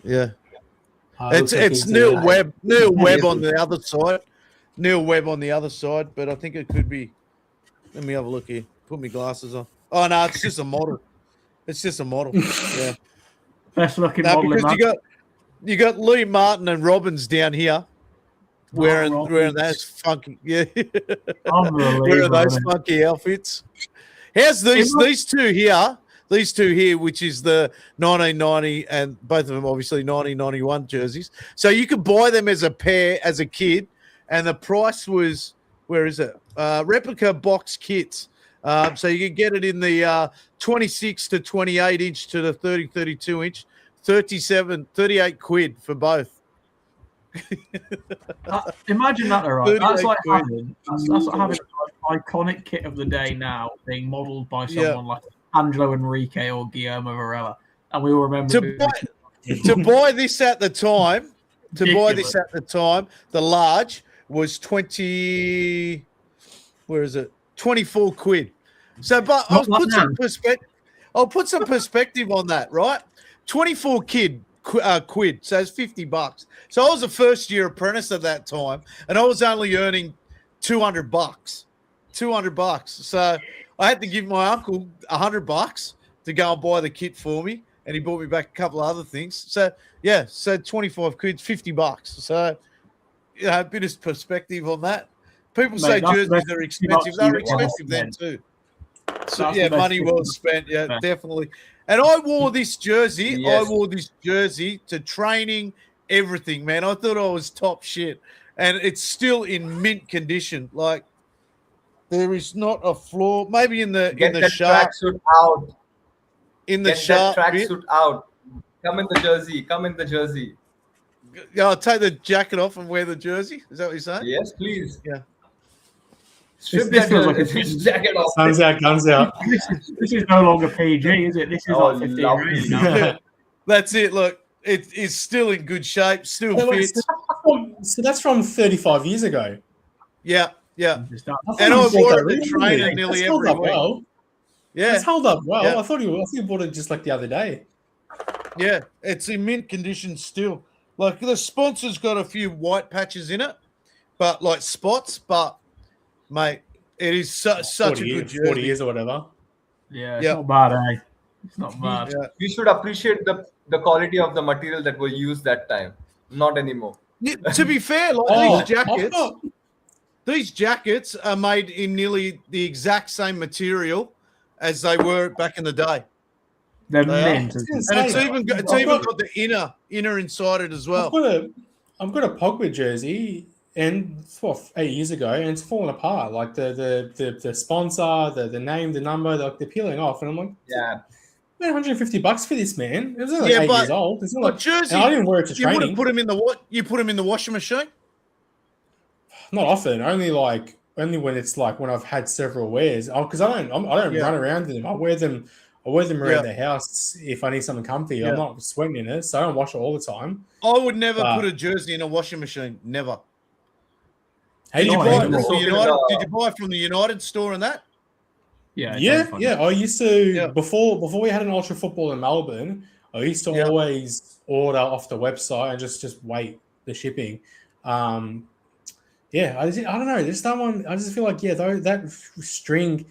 Speaker 2: Yeah. It's Neil Webb. Neil Webb on the other side. Neil Webb on the other side, but I think it could be. Let me have a look here. Put my glasses on. Oh no, it's just a model. Yeah.
Speaker 3: Best looking model.
Speaker 2: Because you got Lee Martin and Robbins down here wearing those funky wearing those funky outfits. How's these two here? These two here, which is the 1990 and both of them obviously 1991 jerseys. So you could buy them as a pair as a kid, and the price was, where is it? Replica box kits. So you could get it in the 26 to 28 inch to the 32 inch, 38 quid for both.
Speaker 3: Imagine that, right? That's like having an iconic kit of the day now being modelled by someone like Angelo Enrique or Guillermo Varela, and we all remember
Speaker 2: to buy this at the time. The large was 20. Where is it? 24 quid. So, but I'll put some perspective on that, right? 24 quid. So it's $50. So I was a first year apprentice at that time, and I was only earning $200. $200. So I had to give my uncle $100 to go and buy the kit for me, and he bought me back a couple of other things. So yeah, so 25 quid, $50. So a bit of perspective on that. People say jerseys are expensive. They're expensive then too. So yeah, money well spent. Yeah, definitely. And I wore this jersey. Yes. I wore this jersey to training, everything, man. I thought I was top shit. And it's still in mint condition. Like, there is not a flaw. Maybe in the sharp
Speaker 5: tracksuit out.
Speaker 2: In the sharp
Speaker 5: tracksuit out. Come in the jersey.
Speaker 2: Yeah, I'll take the jacket off and wear the jersey. Is that what you're saying?
Speaker 5: Yes, please.
Speaker 2: Yeah.
Speaker 3: This feels like a
Speaker 5: jacket off.
Speaker 4: Guns out.
Speaker 3: This is no longer PG, is it? This is like 15 grand now.
Speaker 2: That's it. Look, it is still in good shape, still fits.
Speaker 4: So that's from 35 years ago.
Speaker 2: Yeah. And
Speaker 4: I
Speaker 2: wore it to train nearly every week.
Speaker 4: Well.
Speaker 2: Yeah,
Speaker 4: it's held up well.
Speaker 2: Yeah.
Speaker 4: I thought you bought it just like the other day.
Speaker 2: Yeah, it's in mint condition still. Like, the sponsor's got a few white patches in it, but like spots. But mate, it is such a good jersey.
Speaker 4: 40 years or whatever.
Speaker 3: Yeah, it's not bad, eh? It's not bad.
Speaker 5: Yeah. You should appreciate the quality of the material that was used that time. Not anymore.
Speaker 2: Yeah, to be fair, like these jackets. These jackets are made in nearly the exact same material as they were back in the day.
Speaker 3: They're
Speaker 2: They are.
Speaker 3: mint.
Speaker 2: And it's even got the inner inside it as well.
Speaker 4: I've got a Pogba jersey, and 8 years ago, and it's falling apart. Like the sponsor, the name, the number, they're peeling off, and I'm like,
Speaker 5: Yeah.
Speaker 4: $150 for this, man. It was only 8 years old. It's not like
Speaker 2: jersey.
Speaker 4: And I didn't wear it to
Speaker 2: You would
Speaker 4: training.
Speaker 2: have put them in you put them in the washing machine.
Speaker 4: Not often. Only when it's like when I've had several wears. Because I don't run around in them. I wear them around the house if I need something comfy.
Speaker 2: Yeah.
Speaker 4: I'm not sweating in it, so I don't wash it all the time.
Speaker 2: I would never put a jersey in a washing machine. Never.
Speaker 4: Hey,
Speaker 2: Did you buy it from
Speaker 5: United?
Speaker 2: the United? Did you buy it from the United store and that?
Speaker 3: Yeah.
Speaker 4: I used to before we had an ultra football in Melbourne. I used to always order off the website and just wait the shipping. I don't know. There's someone. I just feel like that string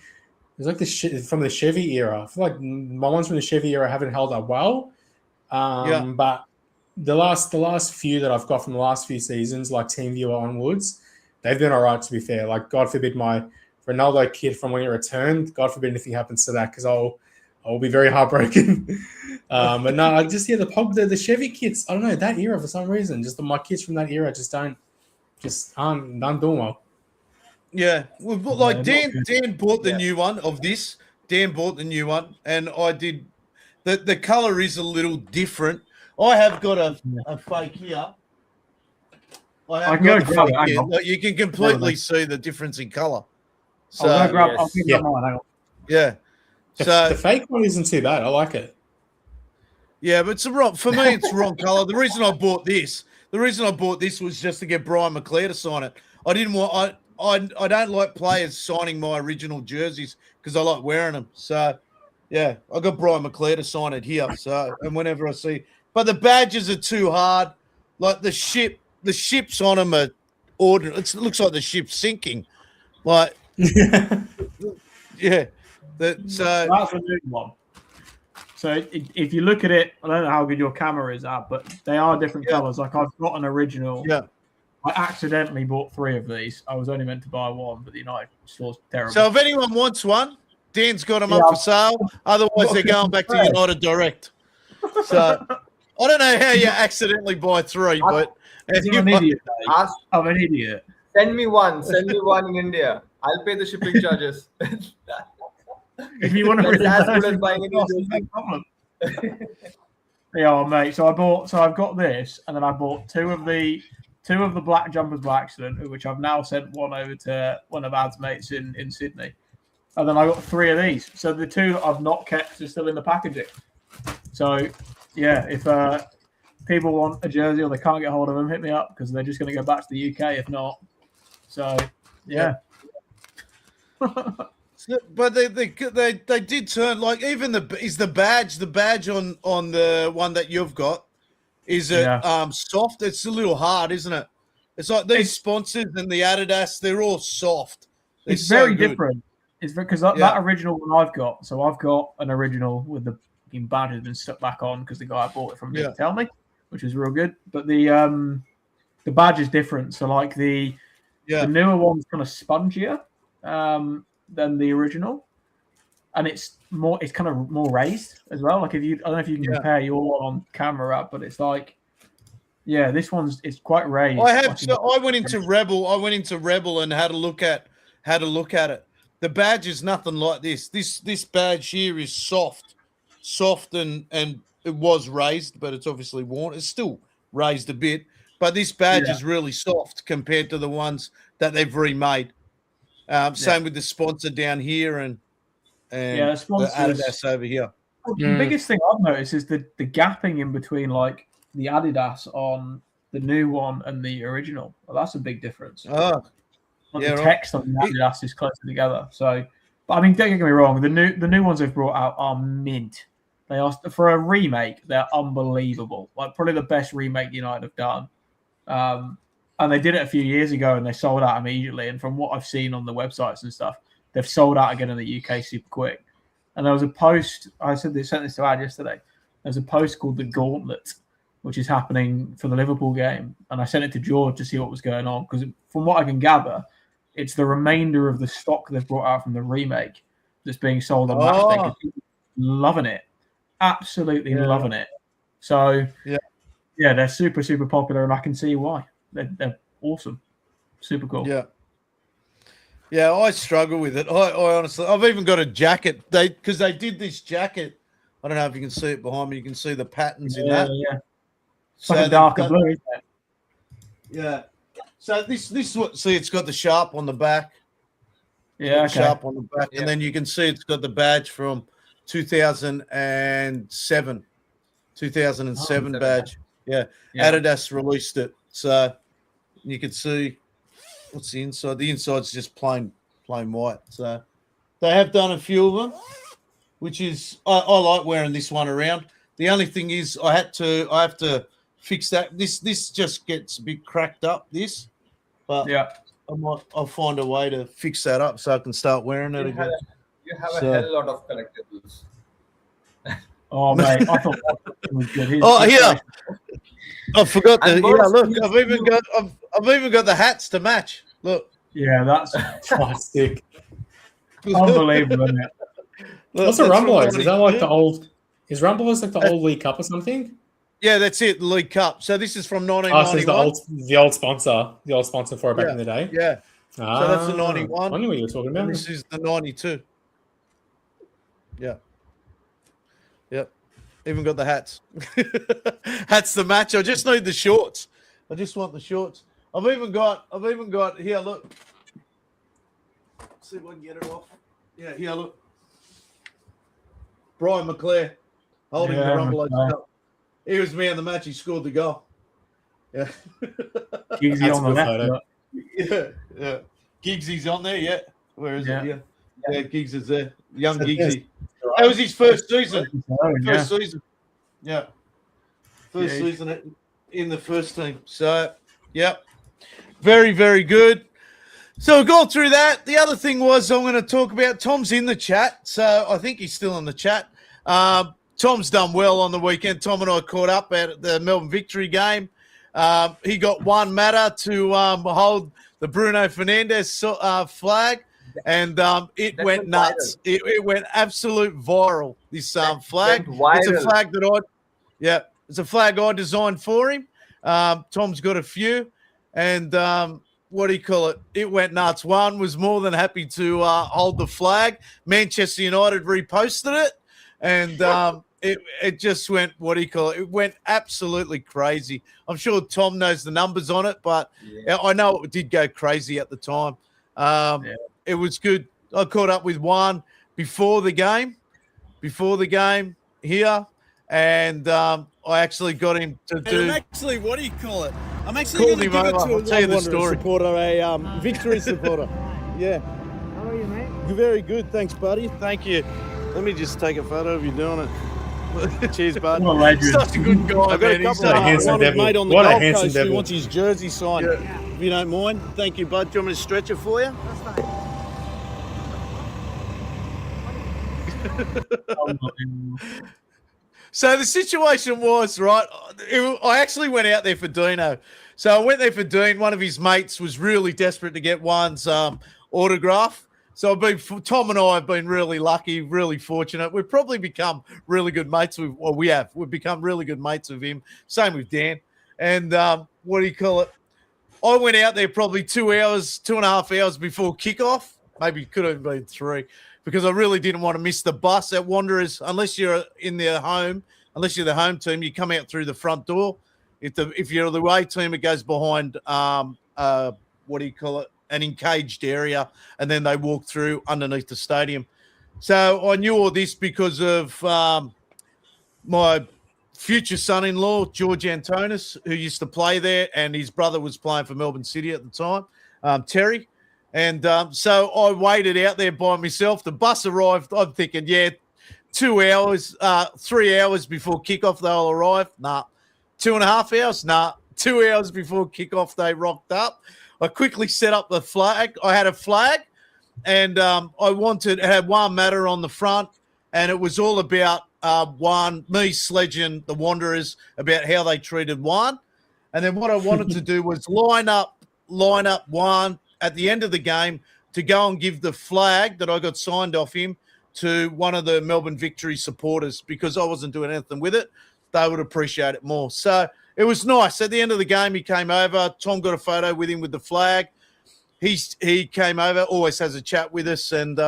Speaker 4: is like from the Chevy era. I feel like my ones from the Chevy era haven't held up well. But the last few that I've got from the last few seasons, like TeamViewer onwards, they've been all right. To be fair, like God forbid my Ronaldo kit from when he returned. God forbid anything happens to that, because I'll be very heartbroken. But no, I just the Chevy kits. I don't know that era for some reason. Just my kits from that era aren't doing well.
Speaker 2: Yeah, like Dan bought the new one of this. Dan bought the new one, and I did. The color is a little different. I have got a fake here. I can go grab it. Like, you can completely see the difference in color. So
Speaker 3: I'll grab mine. Hang on.
Speaker 2: Yeah. So
Speaker 4: the fake one isn't too bad. I like it.
Speaker 2: Yeah, but for me, it's the wrong color. The reason I bought this was just to get Brian McClare to sign it. I didn't want. I don't like players signing my original jerseys because I like wearing them. So, yeah, I got Brian McClare to sign it here. So, and whenever I see, but the badges are too hard. Like the ships on them are ordinary. It looks like the ship's sinking. Like, yeah.
Speaker 3: That's a new one. So if you look at it, I don't know how good your camera is at, but they are different colors. Like I've got an original.
Speaker 2: Yeah.
Speaker 3: I accidentally bought 3 of these. I was only meant to buy 1, but the United store's terrible.
Speaker 2: So if anyone wants one, Dan's got them up for sale. Otherwise, they're going back to United Direct. So I don't know how you accidentally buy 3, but
Speaker 3: I'm an idiot. I'm an idiot.
Speaker 5: Send me one in India. I'll pay the shipping charges.
Speaker 3: If you want to
Speaker 5: That's as good as buying a new
Speaker 3: no
Speaker 5: jersey.
Speaker 3: problem. Yeah, mate. So I've got this, and then I bought 2 of the black jumpers by accident, which I've now sent one over to one of Ad's mates in Sydney. And then I got 3 of these. So the 2 that I've not kept are still in the packaging. So yeah, if people want a jersey or they can't get hold of them, hit me up, because they're just going to go back to the UK if not. So yeah.
Speaker 2: But they did turn, like, even the badge on the one that you've got, is it soft? It's a little hard, isn't it? It's like these sponsors and the Adidas, they're all soft.
Speaker 3: It's very different. It's because that original one I've got. So I've got an original with the badge has been stuck back on because the guy I bought it from didn't tell me, which is real good. But the badge is different. So like the newer one's kind of spongier than the original, and it's kind of more raised as well. Like I don't know if you can compare your one on camera, but it's like, this it's quite raised.
Speaker 2: I went into Rebel and had a look at it. The badge is nothing like this. This badge here is soft and it was raised, but it's obviously worn. It's still raised a bit, but this badge is really soft compared to the ones that they've remade. Same with the sponsor down here and the Adidas over here.
Speaker 3: The biggest thing I've noticed is the gapping in between, like the Adidas on the new one and the original. Well, that's a big difference. The text on the Adidas is closer together. So, but I mean, don't get me wrong. The new ones they've brought out are mint. They are, for a remake, they're unbelievable. Like probably the best remake United have done. And they did it a few years ago and they sold out immediately. And from what I've seen on the websites and stuff, they've sold out again in the UK super quick. And there was a post, I said they sent this to Ad yesterday. There's a post called The Gauntlet, which is happening for the Liverpool game. And I sent it to George to see what was going on. Because from what I can gather, It's the remainder of the stock they've brought out from the remake that's being sold on match day. 'Cause people are loving it, absolutely loving it. So they're super, super popular, and I can see why. They're awesome, super cool.
Speaker 2: Yeah, I struggle with it. I honestly, I've even got a jacket. Because they did this jacket. I don't know if you can see it behind me. You can see the patterns in that.
Speaker 3: Yeah. It's like a darker blue, isn't it?
Speaker 2: Yeah. So this is what. See, it's got the sharp on the back.
Speaker 3: Yeah,
Speaker 2: sharp on the back, and then you can see it's got the badge from 2007. 2007 badge. Yeah. Adidas released it, so you can see. What's the inside? The inside's just plain white. So they have done a few of them, which is I like wearing this one around. The only thing is I have to fix that. This just gets a bit cracked up. But I'll find a way to fix that up so I can start wearing it again.
Speaker 5: You have a hell lot of collectibles.
Speaker 3: Oh mate, I thought that was good.
Speaker 2: I forgot the. Yeah, look, I've even got the hats to match. Look.
Speaker 3: Yeah, that's
Speaker 4: Fantastic.
Speaker 3: unbelievable, isn't it?
Speaker 4: What's a Rumblers? Is that like the old? Is Rumblers like the old League Cup or something?
Speaker 2: Yeah, that's it. The League Cup. So this is from 1991.
Speaker 4: So it's the old sponsor for it back in the day.
Speaker 2: Yeah. So that's the 91.
Speaker 4: I knew what you were talking about.
Speaker 2: And this is the 92. Yeah. Yep. Even got the hats. Hats the match. I just need the shorts. I just want the shorts. I've even got here, look. Let's see if I can get it off. Yeah, here, look. Brian McClare holding the Rumble Cup. He was man of the match. He scored the goal. Yeah.
Speaker 3: Giggsy on the left.
Speaker 2: Yeah. Giggsy's on there, yeah. Where is it? Yeah, Giggs is there. Young Giggsy. That was his first season. First season. Yeah. First season in the first team. So, yeah. Very, very good. So we've gone through that. The other thing was I'm going to talk about Tom's in the chat. So I think he's still in the chat. Tom's done well on the weekend. Tom and I caught up at the Melbourne Victory game. He got one matter to hold the Bruno Fernandes flag, and it went nuts. It went absolute viral, this flag. It's a flag it's a flag I designed for him. Tom's got a few, and what do you call it? It went nuts. One was more than happy to hold the flag. Manchester United reposted it, and it just went, what do you call it? It went absolutely crazy. I'm sure Tom knows the numbers on it, but I know it did go crazy at the time. It was good. I caught up with one before the game here, and I actually got him to do.
Speaker 6: Actually, what do you call it? I'm actually going to give it to
Speaker 2: I'll tell you the story.
Speaker 6: Supporter, a victory supporter. Yeah.
Speaker 7: How are you, mate?
Speaker 6: You're very good. Thanks, buddy.
Speaker 2: Thank you.
Speaker 6: Let me just take a photo of you doing it. Cheers, bud.
Speaker 3: What a legend.
Speaker 2: Such a good guy,
Speaker 6: I've got
Speaker 2: man.
Speaker 6: a
Speaker 2: He's
Speaker 6: couple of
Speaker 4: handsome
Speaker 6: one
Speaker 4: devil.
Speaker 6: mate on the
Speaker 4: What a
Speaker 6: Gold
Speaker 4: handsome
Speaker 6: Coast who
Speaker 4: devil.
Speaker 6: wants his jersey signed. If you don't mind. Thank you, bud. Do you want me to stretch it for you?
Speaker 2: So the situation was, right, I actually went out there for Dino. So I went there for Dean. One of his mates was really desperate to get one's autograph. So Tom and I have been really lucky, really fortunate. We've probably become really good mates. We've become really good mates with him. Same with Dan. And what do you call it? I went out there probably 2.5 hours before kickoff. Maybe it could have been 3, because I really didn't want to miss the bus at Wanderers. Unless you're the home team, you come out through the front door. If you're the away team, it goes behind what do you call it? An encaged area, and then they walk through underneath the stadium. So I knew all this because of my future son-in-law, George Antonis, who used to play there, and his brother was playing for Melbourne City at the time, Terry. And so I waited out there by myself. The bus arrived. I'm thinking, 2 hours, 3 hours before kickoff they'll arrive. Nah. 2.5 hours? Nah. 2 hours before kickoff they rocked up. I quickly set up the flag. I had a flag, and it had one matter on the front, and it was all about me sledging the Wanderers about how they treated one. And then what I wanted to do was line up one at the end of the game to go and give the flag that I got signed off him to one of the Melbourne Victory supporters because I wasn't doing anything with it. They would appreciate it more. So it was nice. At the end of the game, he came over. Tom got a photo with him with the flag. He came over, always has a chat with us, and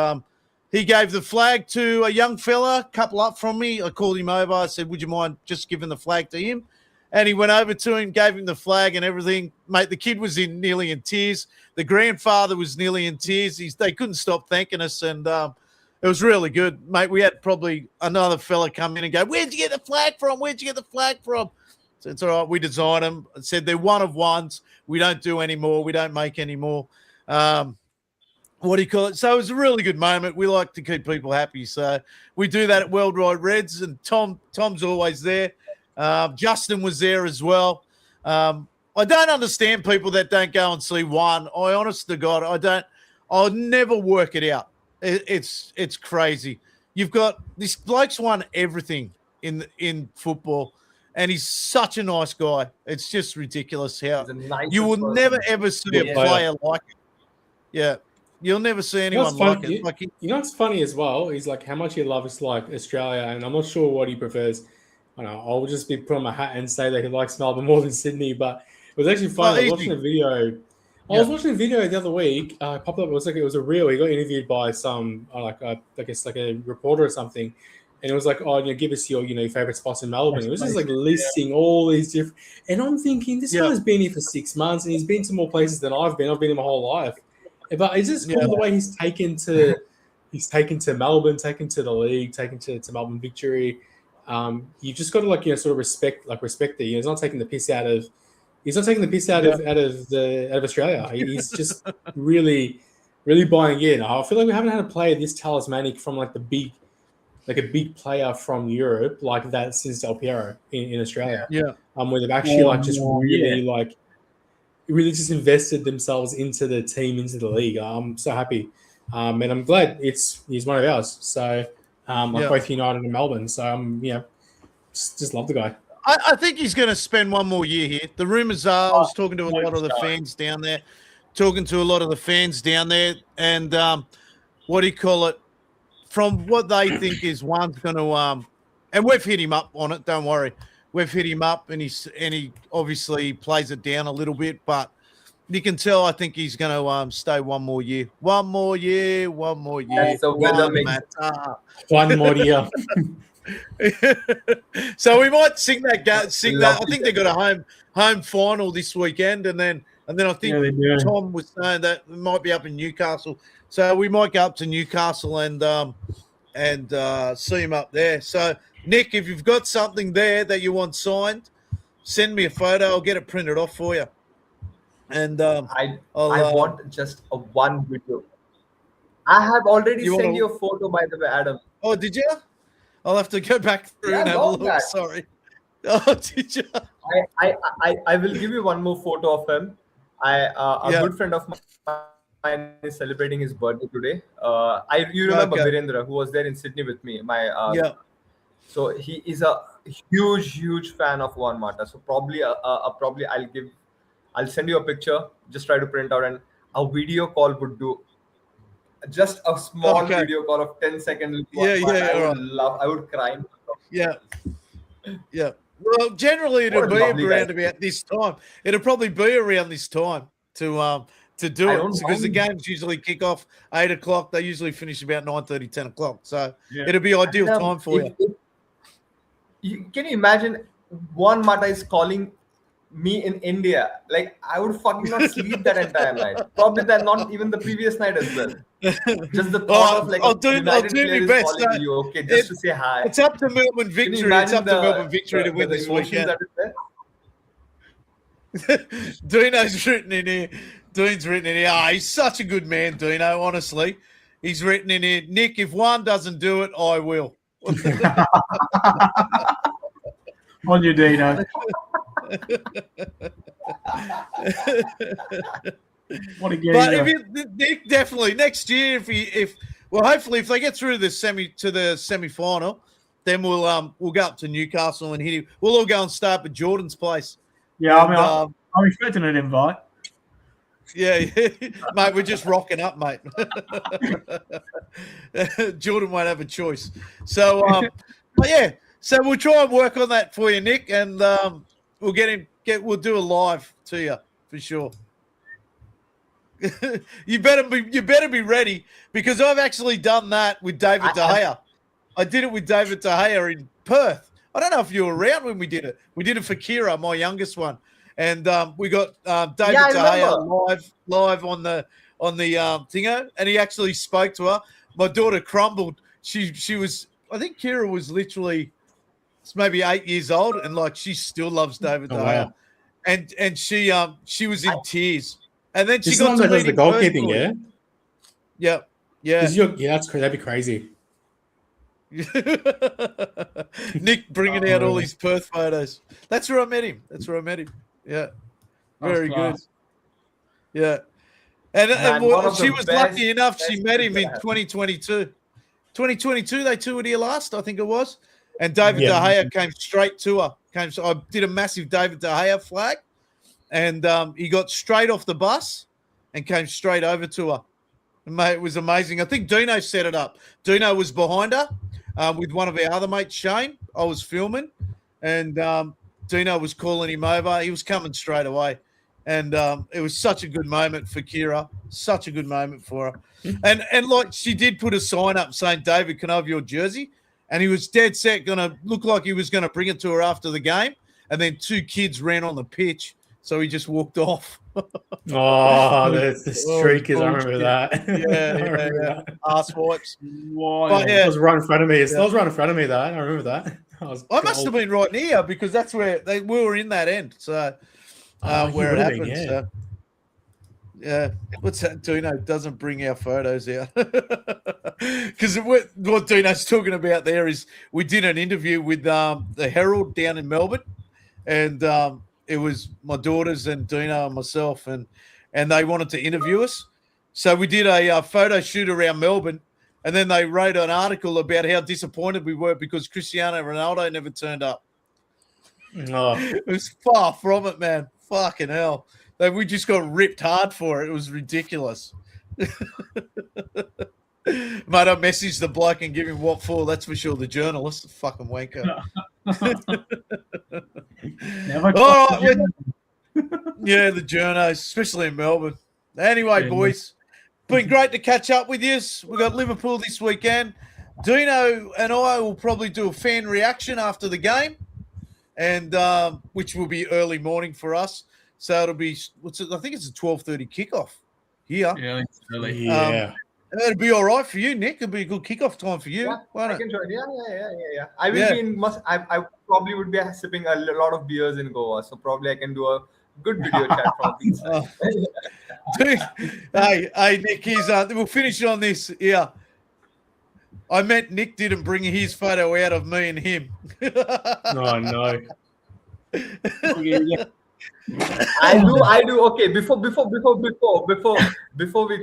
Speaker 2: he gave the flag to a young fella, a couple up from me. I called him over. I said, would you mind just giving the flag to him? And he went over to him, gave him the flag and everything. Mate, the kid was nearly in tears. The grandfather was nearly in tears. They couldn't stop thanking us, and it was really good. Mate, we had probably another fella come in and go, where'd you get the flag from? Where'd you get the flag from? So it's all right. We designed them. I said they're one of ones. We don't do any more. We don't make any more. What do you call it? So it was a really good moment. We like to keep people happy. So we do that at Worldwide Reds, and Tom's always there. Justin was there as well. I don't understand people that don't go and see one. I honest to God, I'll never work it out. It's crazy. You've got this bloke's won everything in football, and he's such a nice guy. It's just ridiculous how you will never ever see a player like it. Yeah. You'll never see anyone like it.
Speaker 4: You know what's funny as well is like how much he loves like Australia, and I'm not sure what he prefers. I don't know. I'll just be put on my hat and say that he likes Melbourne more than Sydney. But it was actually funny. I was watching a video. I was watching a video the other week. Popped up. It was a reel. He got interviewed by some I guess like a reporter or something, and it was like, oh, give us your favorite spots in Melbourne. It was just like listing all these different. And I'm thinking this guy's been here for 6 months, and he's been to more places than I've been. I've been here my whole life. But it's just cool the way he's taken to Melbourne, taken to the league, taken to Melbourne Victory. You just got to sort of respect that. He's not taking the piss out of Australia. He's just really, really buying in. I feel like we haven't had a player this talismanic from like a big player from Europe like that since Del Piero in Australia. Yeah. Where they've actually really just invested themselves into the team, into the league. I'm so happy. And I'm glad he's one of ours. So both United and Melbourne. So just love the guy.
Speaker 2: I think he's going to spend one more year here. The rumours are, I was talking to a lot of the fans down there, and what do you call it? From what they think is one's going to, and we've hit him up on it, don't worry. We've hit him up, and he obviously plays it down a little bit, but you can tell I think he's going to stay one more year. One more year.
Speaker 5: That's the weather matter.
Speaker 4: One more year.
Speaker 2: So we might sing that. I think they got a home final this weekend, and then I think Tom was saying that it might be up in Newcastle. So we might go up to Newcastle and see him up there. So Nick, if you've got something there that you want signed, send me a photo. I'll get it printed off for you. And
Speaker 5: I want just one video. I have already sent you a photo, by the way, Adam.
Speaker 2: Oh, did you? I'll have to go back through and have a look. That. Sorry. Oh, did you?
Speaker 5: I will give you one more photo of him. A good friend of mine is celebrating his birthday today. You remember Virendra, who was there in Sydney with me. So he is a huge fan of Juan Mata. So probably I'll send you a picture. Just try to print out, and a video call would do. Just a small video call of 10 seconds. I would cry.
Speaker 2: Yeah. Well, generally it'll be around about this time. It'll probably be around this time to do it because the games usually kick off 8 o'clock. They usually finish about 9:30, 10 o'clock. So it'll be ideal time for you.
Speaker 5: Can you imagine Juan Mata is calling me in India? Like, I would fucking not sleep that entire night. Probably not even the previous night as well. Just the thought of
Speaker 2: I'll do my best.
Speaker 5: Calling you, just to say hi.
Speaker 2: It's up to Melbourne Victory. It's up to Melbourne Victory to win this weekend. Dino's written in here. Dean's written in here. Oh, he's such a good man, Dino, honestly. He's written in here, Nick, if one doesn't do it, I will.
Speaker 3: On you, Dino. What a game!
Speaker 2: But Nick, definitely next year, hopefully if they get through the semi-final, then we'll go up to Newcastle and hit him. We'll all go and stay up at Jordan's place.
Speaker 3: Yeah, I'm expecting an invite.
Speaker 2: Yeah, mate, we're just rocking up, mate. Jordan won't have a choice. So, but yeah, so we'll try and work on that for you, Nick, and we'll we'll do a live to you for sure. You better be ready, because I've actually done that with David De Gea. I did it with David De Gea in Perth. I don't know if you were around when we did it. We did it for Kira, my youngest one, and we got David De Gea live on the thingo, and he actually spoke to her. My daughter crumbled. She was, I think Kira was literally maybe 8 years old, and like she still loves David De Gea, and she was in tears. And then she got to meet
Speaker 4: the goalkeeping,
Speaker 2: yeah. Yeah.
Speaker 4: That's crazy. That'd be crazy.
Speaker 2: Nick bringing out all his Perth photos. That's where I met him. Yeah. Very good. Yeah. And she was lucky enough, she met him in 2022. 2022, they toured here last, I think it was. And David De Gea came straight to her. I did a massive David De Gea flag. And he got straight off the bus and came straight over to her. Mate, it was amazing. I think Dino set it up. Dino was behind her with one of our other mates, Shane. I was filming, and Dino was calling him over. He was coming straight away. And it was such a good moment for Kira. Such a good moment for her. And like, she did put a sign up saying, David, can I have your jersey? And he was dead set, going to look like he was going to bring it to her after the game. And then two kids ran on the pitch. So he just walked off.
Speaker 4: The streakers. I remember that.
Speaker 2: Yeah. Arse wipes.
Speaker 4: It was right in front of me. It was right in front of me, though. I remember that.
Speaker 2: I must have been right near, because that's where we were in that end. So where it happened.
Speaker 4: Been,
Speaker 2: So yeah. What's that? Dino doesn't bring our photos out. Because what Dino's talking about there is we did an interview with the Herald down in Melbourne, and it was my daughters and Dino and myself, and they wanted to interview us. So we did a photo shoot around Melbourne, and then they wrote an article about how disappointed we were because Cristiano Ronaldo never turned up. It was far from it, man. Fucking hell. We just got ripped hard for it. It was ridiculous. Mate, I messaged the bloke and give him what for. That's for sure. The journalist, the fucking wanker. All right. Yeah, the journos, especially in Melbourne. Anyway, boys, been great to catch up with you. We've got Liverpool this weekend. Dino and I will probably do a fan reaction after the game, and which will be early morning for us. So it'll be, I think it's a 12:30 kickoff here.
Speaker 3: Yeah, it's early.
Speaker 2: It'll be all right for you, Nick. It'll be a good kickoff time for you.
Speaker 5: I can join. Yeah. I will be in. I probably would be sipping a lot of beers in Goa, so probably I can do a good video chat from these.
Speaker 2: Hey, Nick. We'll finish on this. Yeah, I meant Nick didn't bring his photo out of me and him.
Speaker 4: Oh no.
Speaker 5: I do. Okay, before we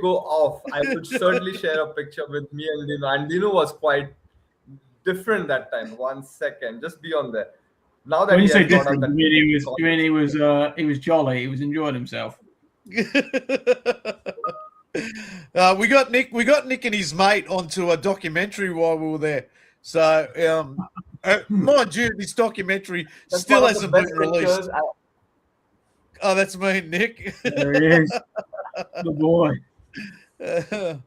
Speaker 5: go off, I would certainly share a picture with me and Dino. And Dino was quite different that time. 1 second, just be on there. Now that
Speaker 3: when you say different, you mean he was jolly. He was enjoying himself.
Speaker 2: We got Nick and his mate onto a documentary while we were there. So, mind you, this documentary still hasn't been released. Oh, that's me, Nick.
Speaker 3: There he is. Good boy.
Speaker 2: And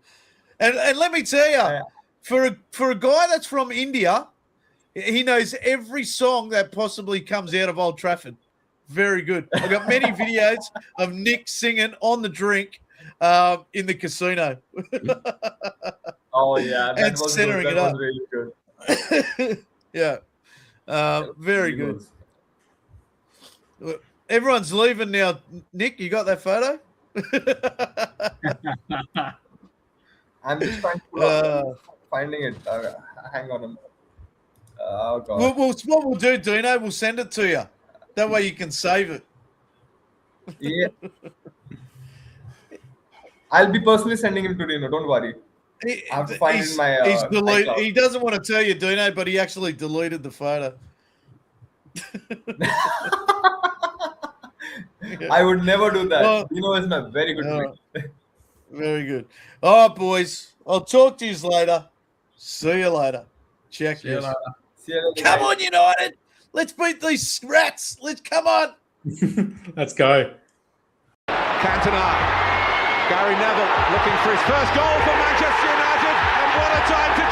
Speaker 2: let me tell you, for a guy that's from India, he knows every song that possibly comes out of Old Trafford. Very good. I've got many videos of Nick singing on the drink in the casino.
Speaker 5: Oh yeah,
Speaker 2: that and was centering
Speaker 5: good.
Speaker 2: That
Speaker 5: was
Speaker 2: really good. Yeah, very good. Everyone's leaving now. Nick, you got that photo?
Speaker 5: I'm just trying to finding it. Hang on a minute. Oh God.
Speaker 2: What we'll do, Dino, we'll send it to you. That way you can save it.
Speaker 5: Yeah. I'll be personally sending him to Dino. Don't worry. I have to find it in my.
Speaker 2: He doesn't want to tell you, Dino, but he actually deleted the photo.
Speaker 5: I would never do that.
Speaker 2: Well,
Speaker 5: Dino is my very good friend.
Speaker 2: Very good. All right, boys. I'll talk to you later. See you later. Check
Speaker 3: See you
Speaker 2: this.
Speaker 3: later.
Speaker 5: See you later,
Speaker 2: Come
Speaker 5: guys.
Speaker 2: on, United. Let's beat these rats. Let's come on.
Speaker 4: Let's go.
Speaker 1: Cantona. Gary Neville looking for his first goal for Manchester United. And what a time to